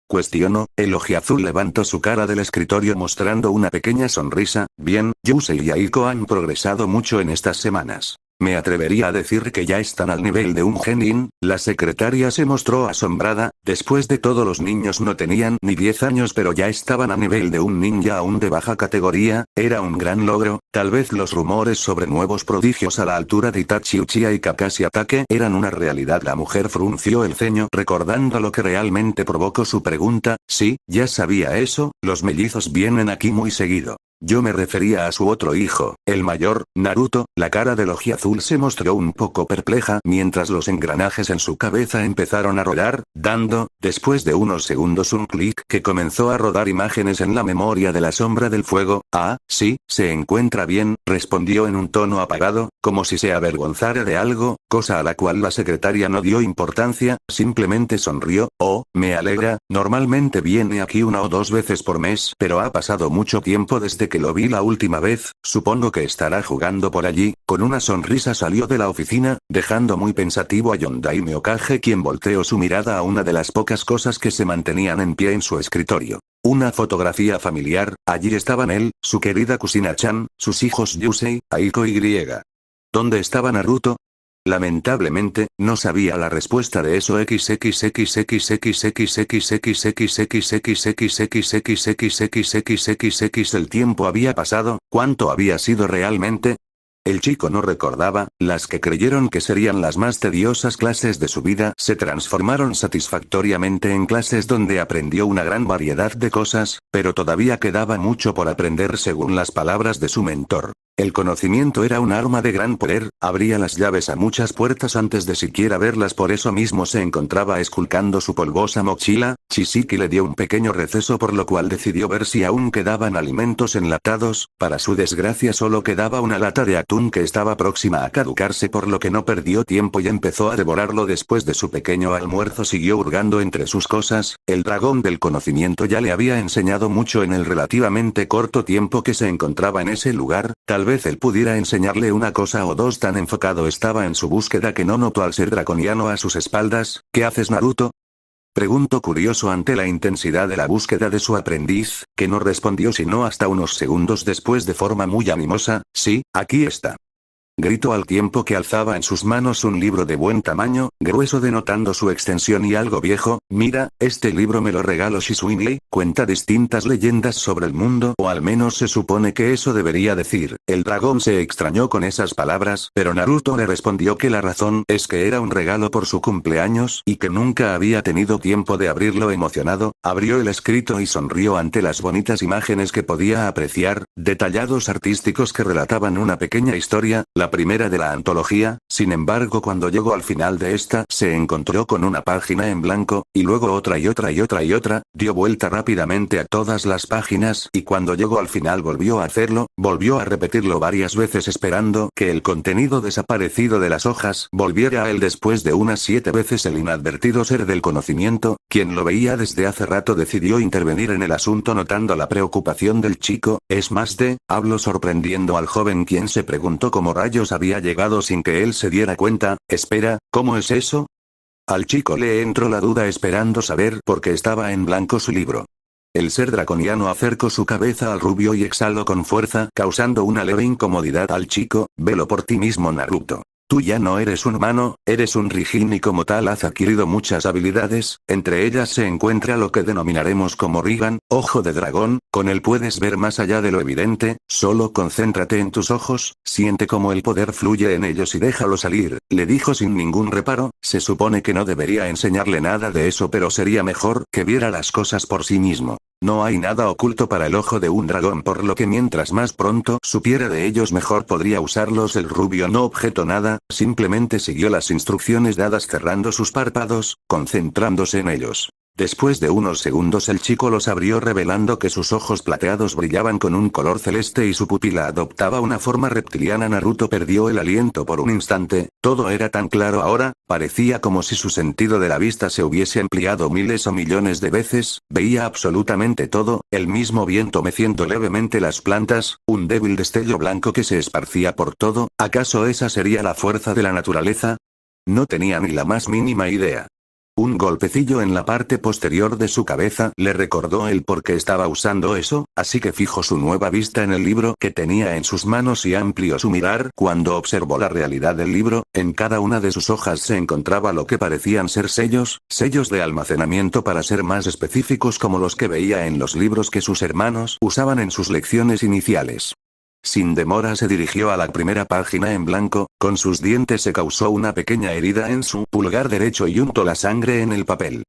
Cuestionó. El ojiazul levantó su cara del escritorio mostrando una pequeña sonrisa. Bien, Yusei y Aiko han progresado mucho en estas semanas. Me atrevería a decir que ya están al nivel de un genin. La secretaria se mostró asombrada. Después de todo, los niños no tenían ni 10 años pero ya estaban a nivel de un ninja aún de baja categoría. Era un gran logro. Tal vez los rumores sobre nuevos prodigios a la altura de Itachi Uchiha y Kakashi Atake eran una realidad. La mujer frunció el ceño recordando lo que realmente provocó su pregunta. Sí, ya sabía eso, los mellizos vienen aquí muy seguido. Yo me refería a su otro hijo, el mayor, Naruto. La cara del ojiazul se mostró un poco perpleja mientras los engranajes en su cabeza empezaron a rodar, dando, después de unos segundos, un clic que comenzó a rodar imágenes en la memoria de la sombra del fuego. Ah, sí, se encuentra bien, respondió en un tono apagado, como si se avergonzara de algo, cosa a la cual la secretaria no dio importancia, simplemente sonrió. Oh, me alegra, normalmente viene aquí 1 o 2 veces por mes, pero ha pasado mucho tiempo desde que lo vi la última vez, supongo que estará jugando por allí. Con una sonrisa salió de la oficina, dejando muy pensativo a Yondaime Okage, quien volteó su mirada a una de las pocas cosas que se mantenían en pie en su escritorio. Una fotografía familiar. Allí estaban él, su querida Kusina-chan, sus hijos Yusei, Aiko y Griega. ¿Dónde estaba Naruto? Lamentablemente, no sabía la respuesta de eso. El tiempo había pasado. ¿Cuánto había sido realmente? El chico no recordaba. Las que creyeron que serían las más tediosas clases de su vida se transformaron satisfactoriamente en clases donde aprendió una gran variedad de cosas, pero todavía quedaba mucho por aprender según las palabras de su mentor. El conocimiento era un arma de gran poder, abría las llaves a muchas puertas antes de siquiera verlas. Por eso mismo se encontraba esculcando su polvosa mochila. Chisiki le dio un pequeño receso, por lo cual decidió ver si aún quedaban alimentos enlatados. Para su desgracia solo quedaba una lata de atún que estaba próxima a caducarse, por lo que no perdió tiempo y empezó a devorarlo. Después de su pequeño almuerzo siguió hurgando entre sus cosas. El dragón del conocimiento ya le había enseñado mucho en el relativamente corto tiempo que se encontraba en ese lugar. Tal vez él pudiera enseñarle una cosa o dos. Tan enfocado estaba en su búsqueda que no notó al ser draconiano a sus espaldas. ¿Qué haces, Naruto?, preguntó curioso ante la intensidad de la búsqueda de su aprendiz, que no respondió sino hasta unos segundos después de forma muy animosa. Sí, aquí está. gritó al tiempo que alzaba en sus manos un libro de buen tamaño, grueso denotando su extensión y algo viejo. Mira, este libro me lo regaló Shizue, cuenta distintas leyendas sobre el mundo, o al menos se supone que eso debería decir. El dragón se extrañó con esas palabras, pero Naruto le respondió que la razón es que era un regalo por su cumpleaños, y que nunca había tenido tiempo de abrirlo. Emocionado, abrió el escrito y sonrió ante las bonitas imágenes que podía apreciar, detallados artísticos que relataban una pequeña historia, la primera de la antología. Sin embargo, cuando llegó al final de esta, se encontró con una página en blanco, y luego otra y otra y otra y otra, dio vuelta rápidamente a todas las páginas, y cuando llegó al final volvió a hacerlo, volvió a repetirlo varias veces esperando que el contenido desaparecido de las hojas volviera a él después de unas 7 veces. El inadvertido ser del conocimiento, quien lo veía desde hace rato, decidió intervenir en el asunto notando la preocupación del chico. Es más habló sorprendiendo al joven, quien se preguntó cómo rayos había llegado sin que él se diera cuenta. Espera, ¿cómo es eso? Al chico le entró la duda esperando saber por qué estaba en blanco su libro. El ser draconiano acercó su cabeza al rubio y exhaló con fuerza, causando una leve incomodidad al chico. Velo por ti mismo, Naruto. Tú ya no eres un humano, eres un Rinnegan y como tal has adquirido muchas habilidades, entre ellas se encuentra lo que denominaremos como Rinnegan, ojo de dragón. Con él puedes ver más allá de lo evidente, solo concéntrate en tus ojos, siente cómo el poder fluye en ellos y déjalo salir, le dijo sin ningún reparo. Se supone que no debería enseñarle nada de eso, pero sería mejor que viera las cosas por sí mismo. No hay nada oculto para el ojo de un dragón, por lo que mientras más pronto supiera de ellos mejor podría usarlos. El rubio no objetó nada, simplemente siguió las instrucciones dadas cerrando sus párpados, concentrándose en ellos. Después de unos segundos el chico los abrió revelando que sus ojos plateados brillaban con un color celeste y su pupila adoptaba una forma reptiliana. Naruto perdió el aliento por un instante, todo era tan claro ahora, parecía como si su sentido de la vista se hubiese ampliado miles o millones de veces, veía absolutamente todo, el mismo viento meciendo levemente las plantas, un débil destello blanco que se esparcía por todo. ¿Acaso esa sería la fuerza de la naturaleza? No tenía ni la más mínima idea. Un golpecillo en la parte posterior de su cabeza le recordó el por qué estaba usando eso, así que fijó su nueva vista en el libro que tenía en sus manos y amplió su mirar. Cuando observó la realidad del libro, en cada una de sus hojas se encontraba lo que parecían ser sellos de almacenamiento, para ser más específicos, como los que veía en los libros que sus hermanos usaban en sus lecciones iniciales. Sin demora se dirigió a la primera página en blanco, con sus dientes se causó una pequeña herida en su pulgar derecho y untó la sangre en el papel.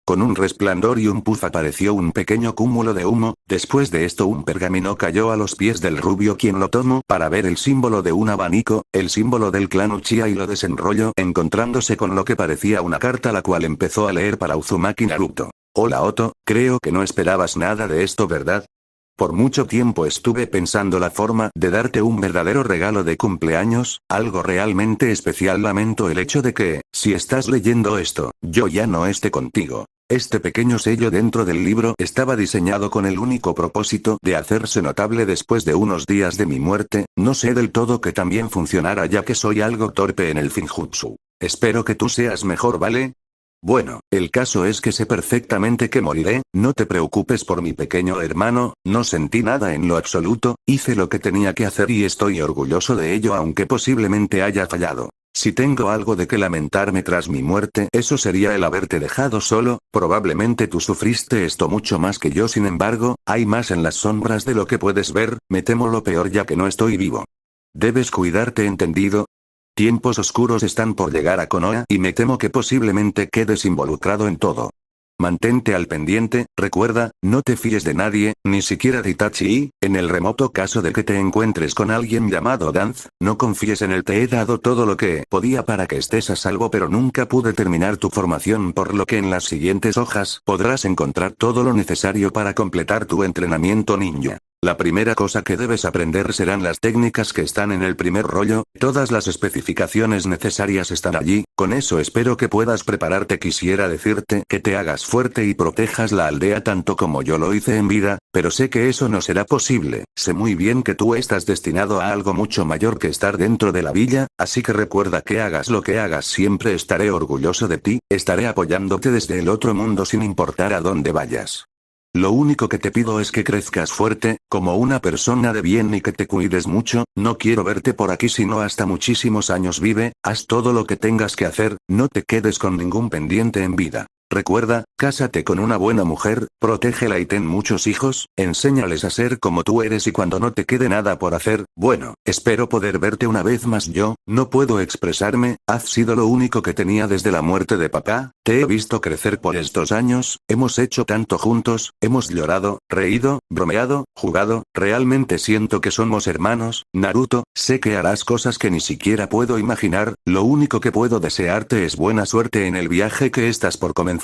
Con un resplandor y un puff apareció un pequeño cúmulo de humo. Después de esto un pergamino cayó a los pies del rubio, quien lo tomó para ver el símbolo de un abanico, el símbolo del clan Uchiha, y lo desenrolló encontrándose con lo que parecía una carta, la cual empezó a leer para Uzumaki Naruto. Hola Oto, creo que no esperabas nada de esto, ¿verdad? Por mucho tiempo estuve pensando la forma de darte un verdadero regalo de cumpleaños, algo realmente especial. Lamento el hecho de que, si estás leyendo esto, yo ya no esté contigo. Este pequeño sello dentro del libro estaba diseñado con el único propósito de hacerse notable después de unos días de mi muerte. No sé del todo que también funcionara, ya que soy algo torpe en el Finjutsu. Espero que tú seas mejor, ¿vale? Bueno, el caso es que sé perfectamente que moriré. No te preocupes por mi pequeño hermano, no sentí nada en lo absoluto, hice lo que tenía que hacer y estoy orgulloso de ello, aunque posiblemente haya fallado. Si tengo algo de que lamentarme tras mi muerte, eso sería el haberte dejado solo. Probablemente tú sufriste esto mucho más que yo, sin embargo, hay más en las sombras de lo que puedes ver. Me temo lo peor ya que no estoy vivo. Debes cuidarte, ¿entendido? Tiempos oscuros están por llegar a Konoha y me temo que posiblemente quedes involucrado en todo. Mantente al pendiente, recuerda, no te fíes de nadie, ni siquiera de Itachi, y, en el remoto caso de que te encuentres con alguien llamado Danz, no confíes en él. Te he dado todo lo que podía para que estés a salvo, pero nunca pude terminar tu formación, por lo que en las siguientes hojas podrás encontrar todo lo necesario para completar tu entrenamiento ninja. La primera cosa que debes aprender serán las técnicas que están en el primer rollo, todas las especificaciones necesarias están allí, con eso espero que puedas prepararte. Quisiera decirte que te hagas fuerte y protejas la aldea tanto como yo lo hice en vida, pero sé que eso no será posible. Sé muy bien que tú estás destinado a algo mucho mayor que estar dentro de la villa, así que recuerda que hagas lo que hagas siempre estaré orgulloso de ti, estaré apoyándote desde el otro mundo sin importar a dónde vayas. Lo único que te pido es que crezcas fuerte, como una persona de bien y que te cuides mucho, no quiero verte por aquí sino hasta muchísimos años vive, haz todo lo que tengas que hacer, no te quedes con ningún pendiente en vida. Recuerda, cásate con una buena mujer, protégela y ten muchos hijos, enséñales a ser como tú eres y cuando no te quede nada por hacer, bueno, espero poder verte una vez más yo, no puedo expresarme, has sido lo único que tenía desde la muerte de papá, te he visto crecer por estos años, hemos hecho tanto juntos, hemos llorado, reído, bromeado, jugado, realmente siento que somos hermanos, Naruto, sé que harás cosas que ni siquiera puedo imaginar, lo único que puedo desearte es buena suerte en el viaje que estás por comenzar.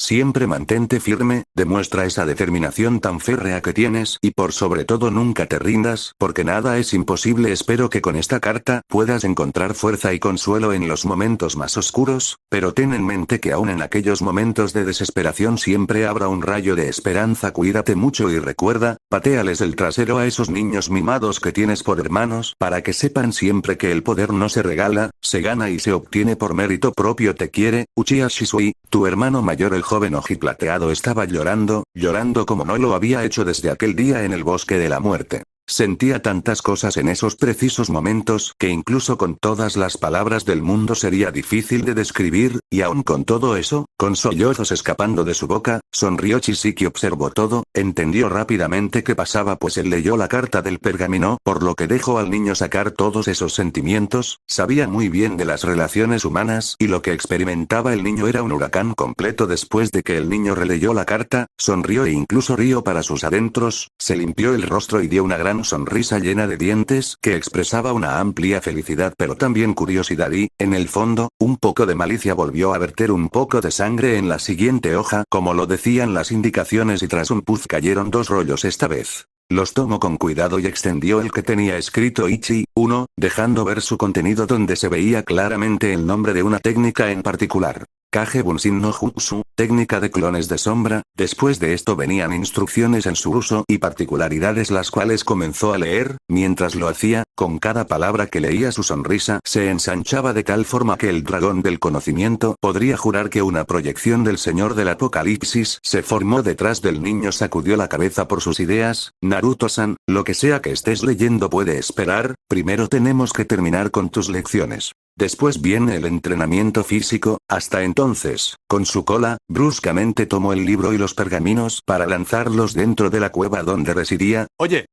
Siempre mantente firme, demuestra esa determinación tan férrea que tienes y por sobre todo nunca te rindas, porque nada es imposible. Espero que con esta carta puedas encontrar fuerza y consuelo en los momentos más oscuros, pero ten en mente que aún en aquellos momentos de desesperación siempre habrá un rayo de esperanza. Cuídate mucho y recuerda, patéales el trasero a esos niños mimados que tienes por hermanos para que sepan siempre que el poder no se regala, se gana y se obtiene por mérito propio. Te quiere, Uchiha Shisui, tu hermano mayor. El joven ojiplateado estaba llorando como no lo había hecho desde aquel día en el bosque de la muerte. Sentía tantas cosas en esos precisos momentos que incluso con todas las palabras del mundo sería difícil de describir, y aún con todo eso, con sollozos escapando de su boca, sonrió. Chisiki observó todo, entendió rápidamente qué pasaba pues él leyó la carta del pergamino, por lo que dejó al niño sacar todos esos sentimientos, sabía muy bien de las relaciones humanas y lo que experimentaba el niño era un huracán completo. Después de que el niño releyó la carta, sonrió e incluso rió para sus adentros, se limpió el rostro y dio una gran sonrisa llena de dientes que expresaba una amplia felicidad pero también curiosidad y, en el fondo, un poco de malicia. Volvió a verter un poco de sangre en la siguiente hoja como lo decían las indicaciones y tras un puz cayeron 2 rollos esta vez. Los tomó con cuidado y extendió el que tenía escrito Ichi, 1, dejando ver su contenido donde se veía claramente el nombre de una técnica en particular. Kage Bunshin no Jutsu, técnica de clones de sombra. Después de esto venían instrucciones en su uso y particularidades las cuales comenzó a leer, mientras lo hacía, con cada palabra que leía su sonrisa se ensanchaba de tal forma que el dragón del conocimiento podría jurar que una proyección del señor del apocalipsis se formó detrás del niño. Sacudió la cabeza por sus ideas, Naruto-san, lo que sea que estés leyendo puede esperar, primero tenemos que terminar con tus lecciones. Después viene el entrenamiento físico, hasta entonces, con su cola, bruscamente tomó el libro y los pergaminos para lanzarlos dentro de la cueva donde residía. Oye.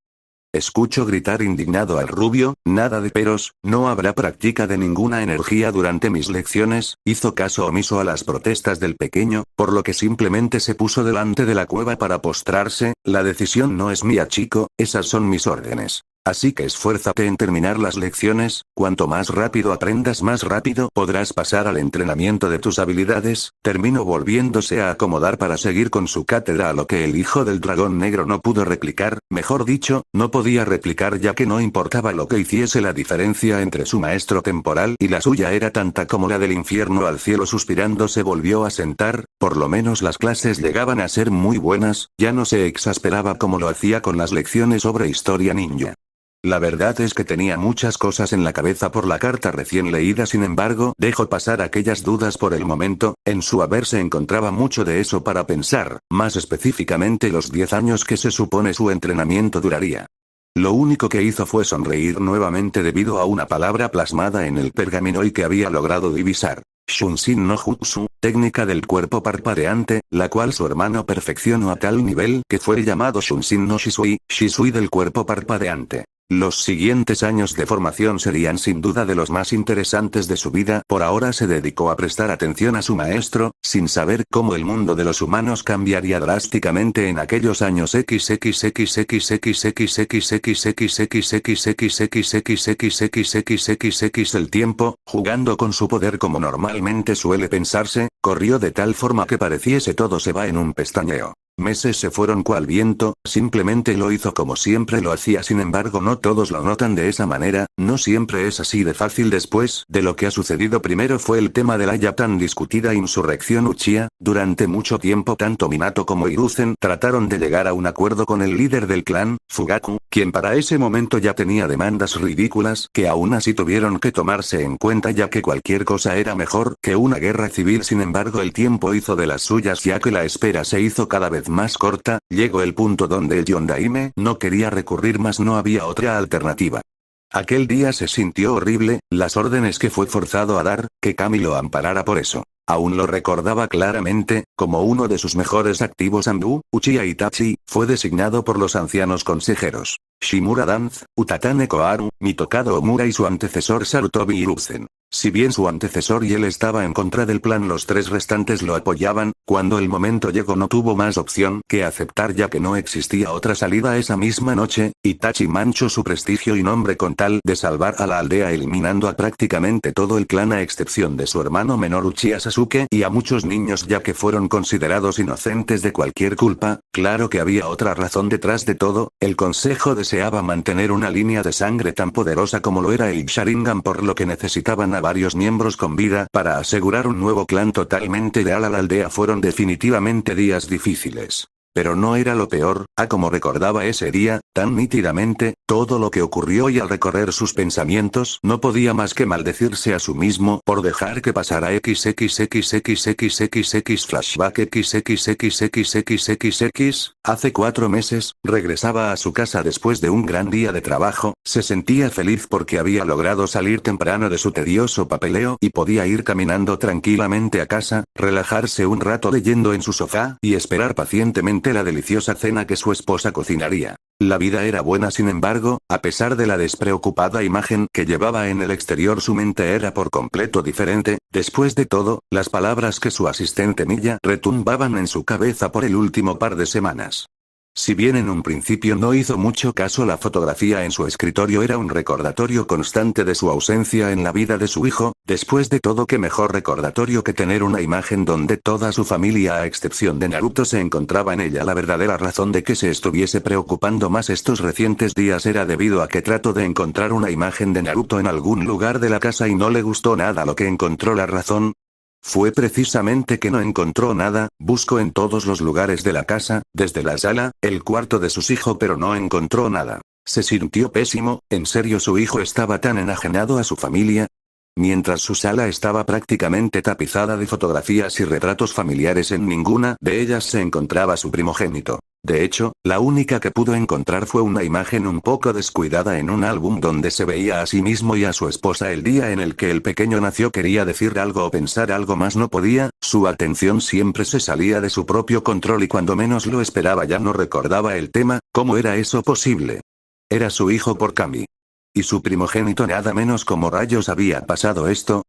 Escucho gritar indignado al rubio, nada de peros, no habrá práctica de ninguna energía durante mis lecciones, hizo caso omiso a las protestas del pequeño, por lo que simplemente se puso delante de la cueva para postrarse. La decisión no es mía chico, esas son mis órdenes. Así que esfuérzate en terminar las lecciones, cuanto más rápido aprendas más rápido podrás pasar al entrenamiento de tus habilidades. Terminó volviéndose a acomodar para seguir con su cátedra, a lo que el hijo del dragón negro no pudo replicar, mejor dicho, no podía replicar ya que no importaba lo que hiciese, la diferencia entre su maestro temporal y la suya era tanta como la del infierno al cielo. Suspirando se volvió a sentar, por lo menos las clases llegaban a ser muy buenas, ya no se exasperaba como lo hacía con las lecciones sobre historia ninja. La verdad es que tenía muchas cosas en la cabeza por la carta recién leída, sin embargo, dejó pasar aquellas dudas por el momento, en su haber se encontraba mucho de eso para pensar, más específicamente los 10 años que se supone su entrenamiento duraría. Lo único que hizo fue sonreír nuevamente debido a una palabra plasmada en el pergamino y que había logrado divisar. Shunshin no Jutsu, técnica del cuerpo parpadeante, la cual su hermano perfeccionó a tal nivel que fue llamado Shunshin no Shisui, Shisui del cuerpo parpadeante. Los siguientes años de formación serían sin duda de los más interesantes de su vida. Por ahora se dedicó a prestar atención a su maestro, sin saber cómo el mundo de los humanos cambiaría drásticamente en aquellos años. El tiempo, jugando con su poder como normalmente suele pensarse, corrió de tal forma que pareciese todo se va en un pestañeo. Meses se fueron cual viento, simplemente lo hizo como siempre lo hacía. Sin embargo, no todos lo notan de esa manera, no siempre es así de fácil. Después de lo que ha sucedido primero fue el tema de la ya tan discutida insurrección Uchiha. Durante mucho tiempo tanto Minato como Hiruzen trataron de llegar a un acuerdo con el líder del clan, Fugaku, quien para ese momento ya tenía demandas ridículas que aún así tuvieron que tomarse en cuenta ya que cualquier cosa era mejor que una guerra civil. Sin embargo, el tiempo hizo de las suyas ya que la espera se hizo cada vez vez más corta, llegó el punto donde el Yondaime no quería recurrir más, no había otra alternativa. Aquel día se sintió horrible, las órdenes que fue forzado a dar, que Kami lo amparara por eso. Aún lo recordaba claramente, como uno de sus mejores activos Anbu, Uchiha Itachi, fue designado por los ancianos consejeros Shimura Danz, Utatane Koharu, Mitokado Omura y su antecesor Sarutobi Hiruzen. Si bien su antecesor y él estaba en contra del plan, los tres restantes lo apoyaban. Cuando el momento llegó no tuvo más opción que aceptar, ya que no existía otra salida esa misma noche. Itachi manchó su prestigio y nombre con tal de salvar a la aldea, eliminando a prácticamente todo el clan a excepción de su hermano menor Uchiha Sasuke y a muchos niños, ya que fueron considerados inocentes de cualquier culpa. Claro que había otra razón detrás de todo, el consejo deseaba mantener una línea de sangre tan poderosa como lo era el Sharingan, por lo que necesitaban a varios miembros con vida para asegurar un nuevo clan totalmente leal a la aldea. Fueron definitivamente días difíciles. Pero no era lo peor, como recordaba ese día, tan nítidamente, todo lo que ocurrió, y al recorrer sus pensamientos no podía más que maldecirse a sí mismo por dejar que pasara XXXXXXX flashback XXXXXXX. Hace 4 meses, regresaba a su casa después de un gran día de trabajo, se sentía feliz porque había logrado salir temprano de su tedioso papeleo y podía ir caminando tranquilamente a casa, relajarse un rato leyendo en su sofá y esperar pacientemente la deliciosa cena que su esposa cocinaría. La vida era buena, sin embargo, a pesar de la despreocupada imagen que llevaba en el exterior, su mente era por completo diferente. Después de todo, las palabras que su asistente Miya retumbaban en su cabeza por el último par de semanas. Si bien en un principio no hizo mucho caso, la fotografía en su escritorio era un recordatorio constante de su ausencia en la vida de su hijo. Después de todo, qué mejor recordatorio que tener una imagen donde toda su familia a excepción de Naruto se encontraba en ella. La verdadera razón de que se estuviese preocupando más estos recientes días era debido a que trató de encontrar una imagen de Naruto en algún lugar de la casa y no le gustó nada lo que encontró. La razón fue precisamente que no encontró nada. Buscó en todos los lugares de la casa, desde la sala, el cuarto de sus hijos, pero no encontró nada. Se sintió pésimo. ¿En serio su hijo estaba tan enajenado a su familia? Mientras su sala estaba prácticamente tapizada de fotografías y retratos familiares, en ninguna de ellas se encontraba su primogénito. De hecho, la única que pudo encontrar fue una imagen un poco descuidada en un álbum donde se veía a sí mismo y a su esposa el día en el que el pequeño nació. Quería decir algo o pensar algo más, no podía. Su atención siempre se salía de su propio control y cuando menos lo esperaba ya no recordaba el tema. ¿Cómo era eso posible? Era su hijo por Kami. Y su primogénito, nada menos. ¿Cómo rayos había pasado esto?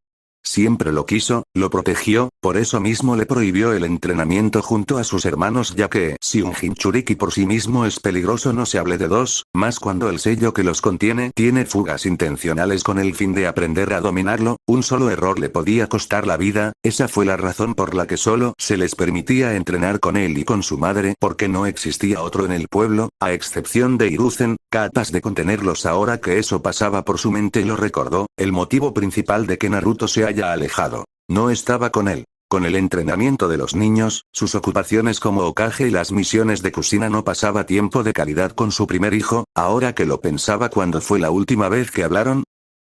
Siempre lo quiso, lo protegió, por eso mismo le prohibió el entrenamiento junto a sus hermanos, ya que si un Jinchuriki por sí mismo es peligroso, no se hable de dos, más cuando el sello que los contiene tiene fugas intencionales con el fin de aprender a dominarlo. Un solo error le podía costar la vida. Esa fue la razón por la que solo se les permitía entrenar con él y con su madre, porque no existía otro en el pueblo, a excepción de Hiruzen, capaz de contenerlos. Ahora que eso pasaba por su mente, lo recordó, el motivo principal de que Naruto se haya alejado no estaba con él. Con el entrenamiento de los niños, sus ocupaciones como Hokage y las misiones de cocina, no pasaba tiempo de calidad con su primer hijo. Ahora que lo pensaba, ¿cuándo fue la última vez que hablaron?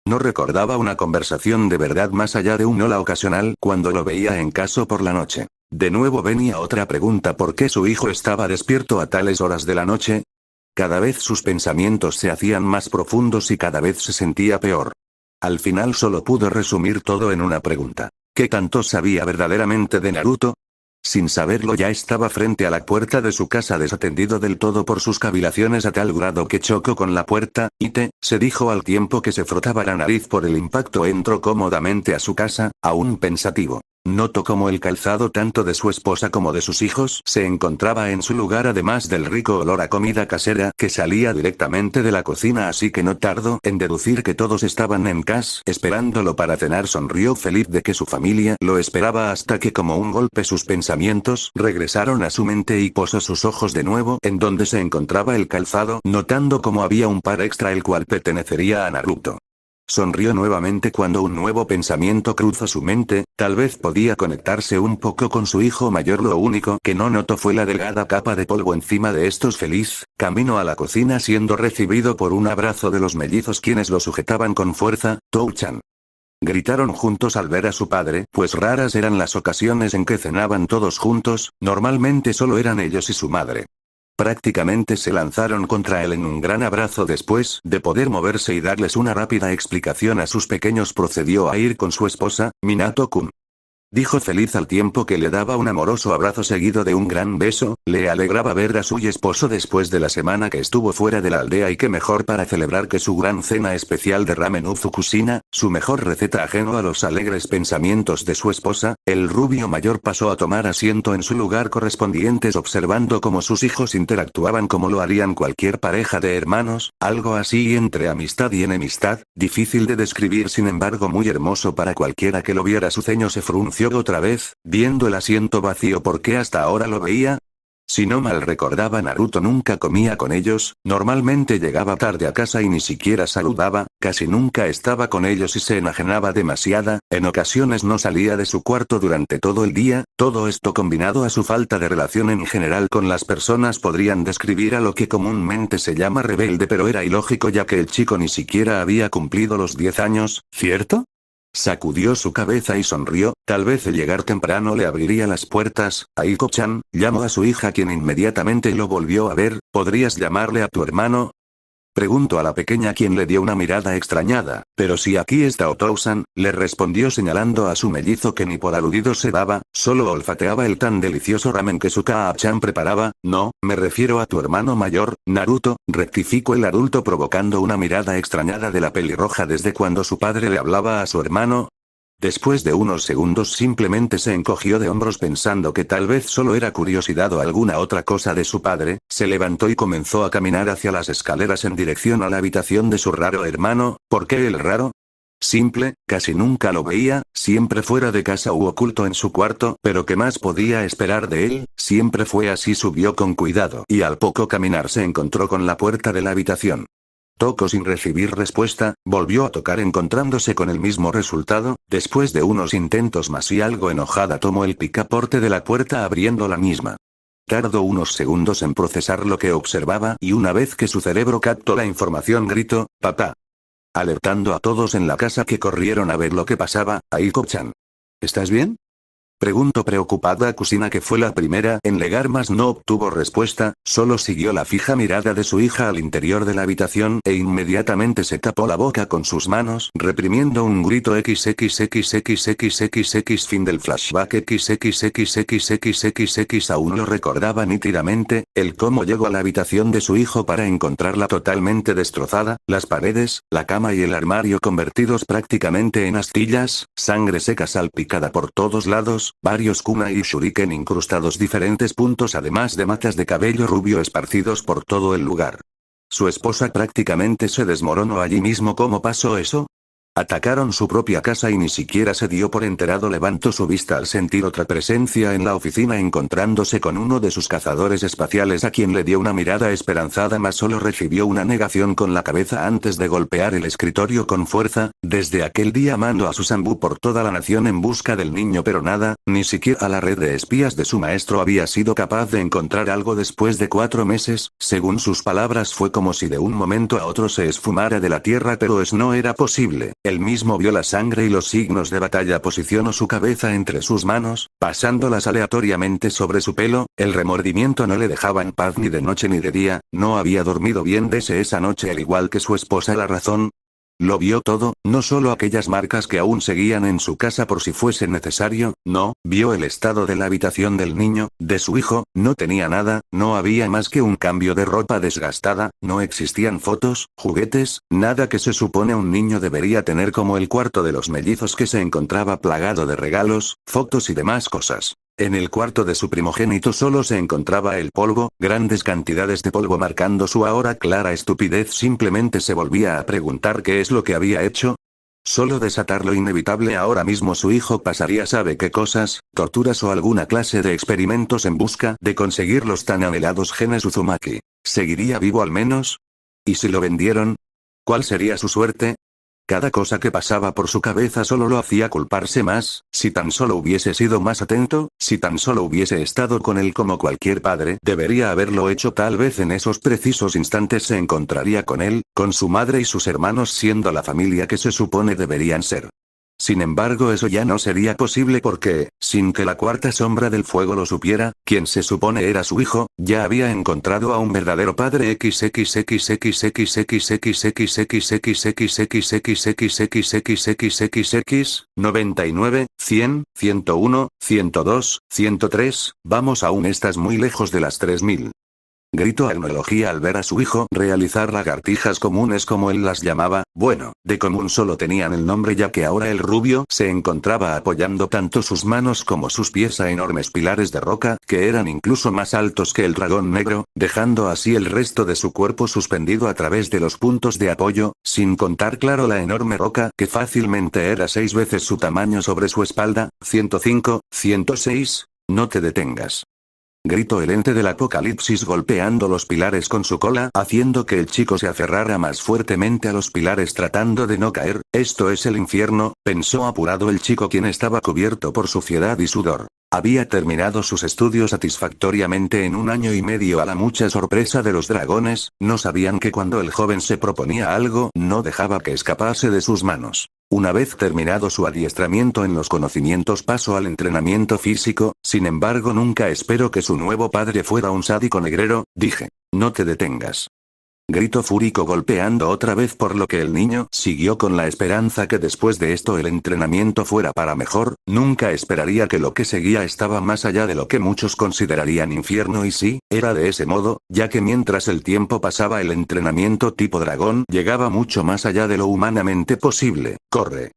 No recordaba una conversación de verdad más allá de un hola ocasional cuando lo veía en casa por la noche. De nuevo venía otra pregunta: ¿por qué su hijo estaba despierto a tales horas de la noche? Cada vez sus pensamientos se hacían más profundos y cada vez se sentía peor. Al final solo pudo resumir todo en una pregunta: ¿qué tanto sabía verdaderamente de Naruto? Sin saberlo, ya estaba frente a la puerta de su casa, desatendido del todo por sus cavilaciones, a tal grado que chocó con la puerta. Se dijo al tiempo que se frotaba la nariz por el impacto. Entró cómodamente a su casa, aún pensativo. Notó como el calzado tanto de su esposa como de sus hijos se encontraba en su lugar, además del rico olor a comida casera que salía directamente de la cocina, así que no tardó en deducir que todos estaban en casa esperándolo para cenar. Sonrió feliz de que su familia lo esperaba, hasta que como un golpe sus pensamientos regresaron a su mente y posó sus ojos de nuevo en donde se encontraba el calzado, notando como había un par extra el cual pertenecería a Naruto. Sonrió nuevamente cuando un nuevo pensamiento cruzó su mente: tal vez podía conectarse un poco con su hijo mayor. Lo único que no notó fue la delgada capa de polvo encima de estos. Feliz, caminó a la cocina siendo recibido por un abrazo de los mellizos, quienes lo sujetaban con fuerza. Tou-chan. Gritaron juntos al ver a su padre, pues raras eran las ocasiones en que cenaban todos juntos, normalmente solo eran ellos y su madre. Prácticamente se lanzaron contra él en un gran abrazo. Después de poder moverse y darles una rápida explicación a sus pequeños, procedió a ir con su esposa, Minato-kun. Dijo feliz al tiempo que le daba un amoroso abrazo seguido de un gran beso. Le alegraba ver a su esposo después de la semana que estuvo fuera de la aldea, y qué mejor para celebrar que su gran cena especial de ramen ufukushina, su mejor receta ajeno a los alegres pensamientos de su esposa. El rubio mayor pasó a tomar asiento en su lugar correspondiente, observando cómo sus hijos interactuaban como lo harían cualquier pareja de hermanos, algo así entre amistad y enemistad, difícil de describir, sin embargo muy hermoso para cualquiera que lo viera. Su ceño se frunció otra vez, viendo el asiento vacío. ¿Por qué hasta ahora lo veía? Si no mal recordaba, Naruto nunca comía con ellos, normalmente llegaba tarde a casa y ni siquiera saludaba, casi nunca estaba con ellos y se enajenaba demasiada, en ocasiones no salía de su cuarto durante todo el día. Todo esto combinado a su falta de relación en general con las personas podrían describir a lo que comúnmente se llama rebelde, pero era ilógico ya que el chico ni siquiera había cumplido los 10 años, ¿cierto? Sacudió su cabeza y sonrió. Tal vez el llegar temprano le abriría las puertas. Aiko-chan, llamó a su hija, quien inmediatamente lo volvió a ver. ¿Podrías llamarle a tu hermano? Preguntó a la pequeña, quien le dio una mirada extrañada. Pero si aquí está Otou-san, le respondió señalando a su mellizo, que ni por aludido se daba, solo olfateaba el tan delicioso ramen que su Kaa-chan preparaba. No, me refiero a tu hermano mayor, Naruto, rectificó el adulto, provocando una mirada extrañada de la pelirroja. ¿Desde cuando su padre le hablaba a su hermano? Después de unos segundos simplemente se encogió de hombros, pensando que tal vez solo era curiosidad o alguna otra cosa de su padre. Se levantó y comenzó a caminar hacia las escaleras en dirección a la habitación de su raro hermano. ¿Por qué el raro? Simple, casi nunca lo veía, siempre fuera de casa u oculto en su cuarto, pero ¿qué más podía esperar de él? Siempre fue así. Subió con cuidado y al poco caminar se encontró con la puerta de la habitación. Tocó sin recibir respuesta, volvió a tocar encontrándose con el mismo resultado. Después de unos intentos más y algo enojada, tomó el picaporte de la puerta, abriendo la misma. Tardó unos segundos en procesar lo que observaba y una vez que su cerebro captó la información gritó, «¡Papá!», alertando a todos en la casa, que corrieron a ver lo que pasaba. «Aiko-chan, ¿estás bien?», preguntó preocupada a Kusina, que fue la primera en llegar, mas no obtuvo respuesta, solo siguió la fija mirada de su hija al interior de la habitación e inmediatamente se tapó la boca con sus manos, reprimiendo un grito. XXXXXXX. Fin del flashback. XXXXXXX. Aún lo recordaba nítidamente, el cómo llegó a la habitación de su hijo para encontrarla totalmente destrozada, las paredes, la cama y el armario convertidos prácticamente en astillas, sangre seca salpicada por todos lados, varios kunai y shuriken incrustados diferentes puntos, además de matas de cabello rubio esparcidos por todo el lugar. Su esposa prácticamente se desmoronó allí mismo. ¿Cómo pasó eso? Atacaron su propia casa y ni siquiera se dio por enterado. Levantó su vista al sentir otra presencia en la oficina, encontrándose con uno de sus cazadores espaciales, a quien le dio una mirada esperanzada, mas solo recibió una negación con la cabeza antes de golpear el escritorio con fuerza. Desde aquel día mandó a Susanbu por toda la nación en busca del niño, pero nada, ni siquiera la red de espías de su maestro había sido capaz de encontrar algo. Después de 4 meses, según sus palabras, fue como si de un momento a otro se esfumara de la tierra, pero eso no era posible. Él mismo vio la sangre y los signos de batalla. Posicionó su cabeza entre sus manos, pasándolas aleatoriamente sobre su pelo. El remordimiento no le dejaba en paz ni de noche ni de día. No había dormido bien desde esa noche, al igual que su esposa. La razón: lo vio todo, no solo aquellas marcas que aún seguían en su casa por si fuese necesario, no, vio el estado de la habitación del niño, de su hijo. No tenía nada, no había más que un cambio de ropa desgastada, no existían fotos, juguetes, nada que se supone un niño debería tener, como el cuarto de los mellizos, que se encontraba plagado de regalos, fotos y demás cosas. En el cuarto de su primogénito solo se encontraba el polvo, grandes cantidades de polvo marcando su ahora clara estupidez. Simplemente se volvía a preguntar qué es lo que había hecho. Solo desatar lo inevitable. Ahora mismo su hijo pasaría sabe qué cosas, torturas o alguna clase de experimentos en busca de conseguir los tan anhelados genes Uzumaki. ¿Seguiría vivo al menos? ¿Y si lo vendieron? ¿Cuál sería su suerte? Cada cosa que pasaba por su cabeza solo lo hacía culparse más. Si tan solo hubiese sido más atento, si tan solo hubiese estado con él como cualquier padre debería haberlo hecho, tal vez en esos precisos instantes se encontraría con él, con su madre y sus hermanos, siendo la familia que se supone deberían ser. Sin embargo, eso ya no sería posible porque, sin que la cuarta sombra del fuego lo supiera, quien se supone era su hijo, ya había encontrado a un verdadero padre XXXXXXXXXXXXXXXXXXX, 99, 100, 101, 102, 103, vamos aún estás muy lejos de las 3000. Gritó Agnología al ver a su hijo realizar lagartijas comunes como él las llamaba, bueno, de común solo tenían el nombre ya que ahora el rubio se encontraba apoyando tanto sus manos como sus pies a enormes pilares de roca que eran incluso más altos que el dragón negro, dejando así el resto de su cuerpo suspendido a través de los puntos de apoyo, sin contar claro la enorme roca que fácilmente era 6 veces su tamaño sobre su espalda, 105, 106, no te detengas. Gritó el ente del apocalipsis golpeando los pilares con su cola, haciendo que el chico se aferrara más fuertemente a los pilares tratando de no caer. Esto es el infierno, pensó apurado el chico quien estaba cubierto por suciedad y sudor. Había terminado sus estudios satisfactoriamente en 1 año y medio a la mucha sorpresa de los dragones, no sabían que cuando el joven se proponía algo no dejaba que escapase de sus manos. Una vez terminado su adiestramiento en los conocimientos pasó al entrenamiento físico, sin embargo nunca esperó que su nuevo padre fuera un sádico negrero, dije. No te detengas. Gritó fúrico golpeando otra vez por lo que el niño siguió con la esperanza que después de esto el entrenamiento fuera para mejor, nunca esperaría que lo que seguía estaba más allá de lo que muchos considerarían infierno y sí, era de ese modo, ya que mientras el tiempo pasaba el entrenamiento tipo dragón llegaba mucho más allá de lo humanamente posible. Corre.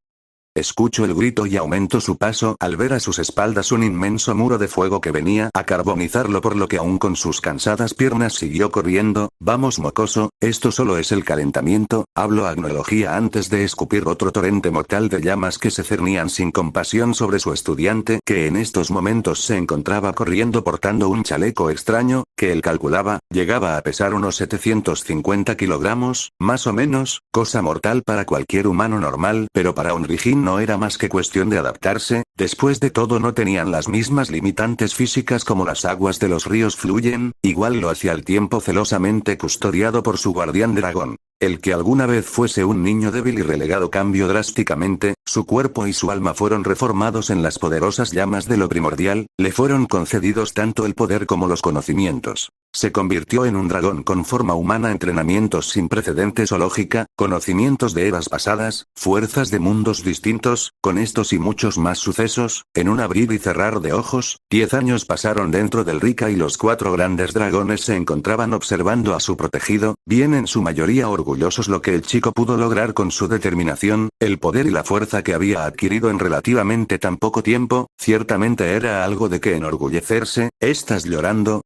Escucho el grito y aumento su paso al ver a sus espaldas un inmenso muro de fuego que venía a carbonizarlo por lo que aún con sus cansadas piernas siguió corriendo. Vamos mocoso, esto solo es el calentamiento, habló Agnología antes de escupir otro torrente mortal de llamas que se cernían sin compasión sobre su estudiante que en estos momentos se encontraba corriendo portando un chaleco extraño, que él calculaba, llegaba a pesar unos 750 kilogramos, más o menos, cosa mortal para cualquier humano normal, pero para un Rijin no era más que cuestión de adaptarse, después de todo no tenían las mismas limitantes físicas como las aguas de los ríos fluyen, igual lo hacía el tiempo celosamente custodiado por su guardián dragón. El que alguna vez fuese un niño débil y relegado cambió drásticamente, su cuerpo y su alma fueron reformados en las poderosas llamas de lo primordial, le fueron concedidos tanto el poder como los conocimientos. Se convirtió en un dragón con forma humana, entrenamientos sin precedentes o lógica, conocimientos de eras pasadas, fuerzas de mundos distintos, con estos y muchos más sucesos, en un abrir y cerrar de ojos, 10 años pasaron dentro del Rika y los 4 grandes dragones se encontraban observando a su protegido, bien en su mayoría orgullosos lo que el chico pudo lograr con su determinación, el poder y la fuerza que había adquirido en relativamente tan poco tiempo, ciertamente era algo de que enorgullecerse. ¿Estás llorando?,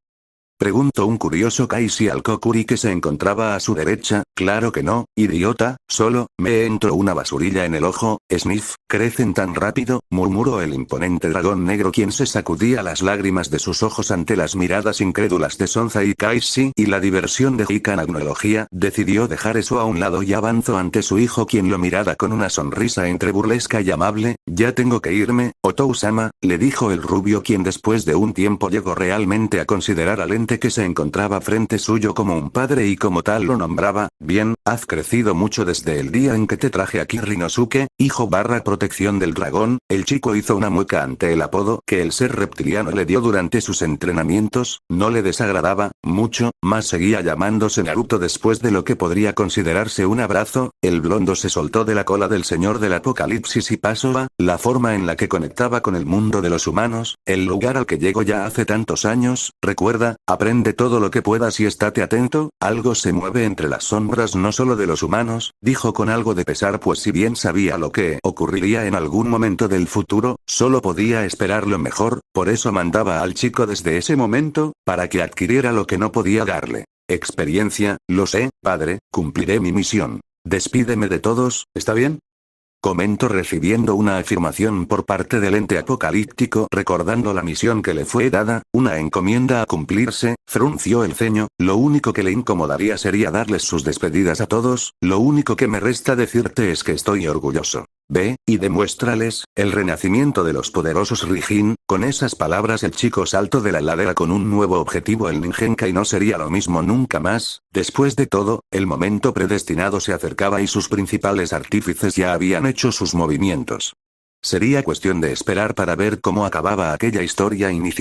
preguntó un curioso Kaishi al Kokuri que se encontraba a su derecha. Claro que no, idiota, solo, me entró una basurilla en el ojo, sniff, crecen tan rápido, murmuró el imponente dragón negro quien se sacudía las lágrimas de sus ojos ante las miradas incrédulas de Sonza y Kaishi y la diversión de Hikan. Agnología decidió dejar eso a un lado y avanzó ante su hijo quien lo miraba con una sonrisa entre burlesca y amable. Ya tengo que irme, Otou-sama, le dijo el rubio quien después de un tiempo llegó realmente a considerar al ente que se encontraba frente suyo como un padre y como tal lo nombraba. Bien, has crecido mucho desde el día en que te traje aquí Rinosuke, hijo / protección del dragón. El chico hizo una mueca ante el apodo que el ser reptiliano le dio durante sus entrenamientos, no le desagradaba mucho, más seguía llamándose Naruto después de lo que podría considerarse un abrazo. El blondo se soltó de la cola del señor del apocalipsis y pasó a la forma en la que conectaba con el mundo de los humanos, el lugar al que llegó ya hace tantos años. Recuerda, aprende todo lo que puedas y estate atento, algo se mueve entre las sombras no solo de los humanos, dijo con algo de pesar pues si bien sabía lo que ocurriría en algún momento del futuro, solo podía esperar lo mejor, por eso mandaba al chico desde ese momento, para que adquiriera lo que no podía darle. Experiencia, lo sé, padre, cumpliré mi misión. Despídeme de todos, ¿está bien?, comentó recibiendo una afirmación por parte del ente apocalíptico recordando la misión que le fue dada, una encomienda a cumplirse. Frunció el ceño. Lo único que le incomodaría sería darles sus despedidas a todos. Lo único que me resta decirte es que estoy orgulloso. Ve, y demuéstrales, el renacimiento de los poderosos Rijin. Con esas palabras el chico saltó de la ladera con un nuevo objetivo. El Ninjenkai no sería lo mismo nunca más. Después de todo, el momento predestinado se acercaba y sus principales artífices ya habían hecho sus movimientos. Sería cuestión de esperar para ver cómo acababa aquella historia inicial.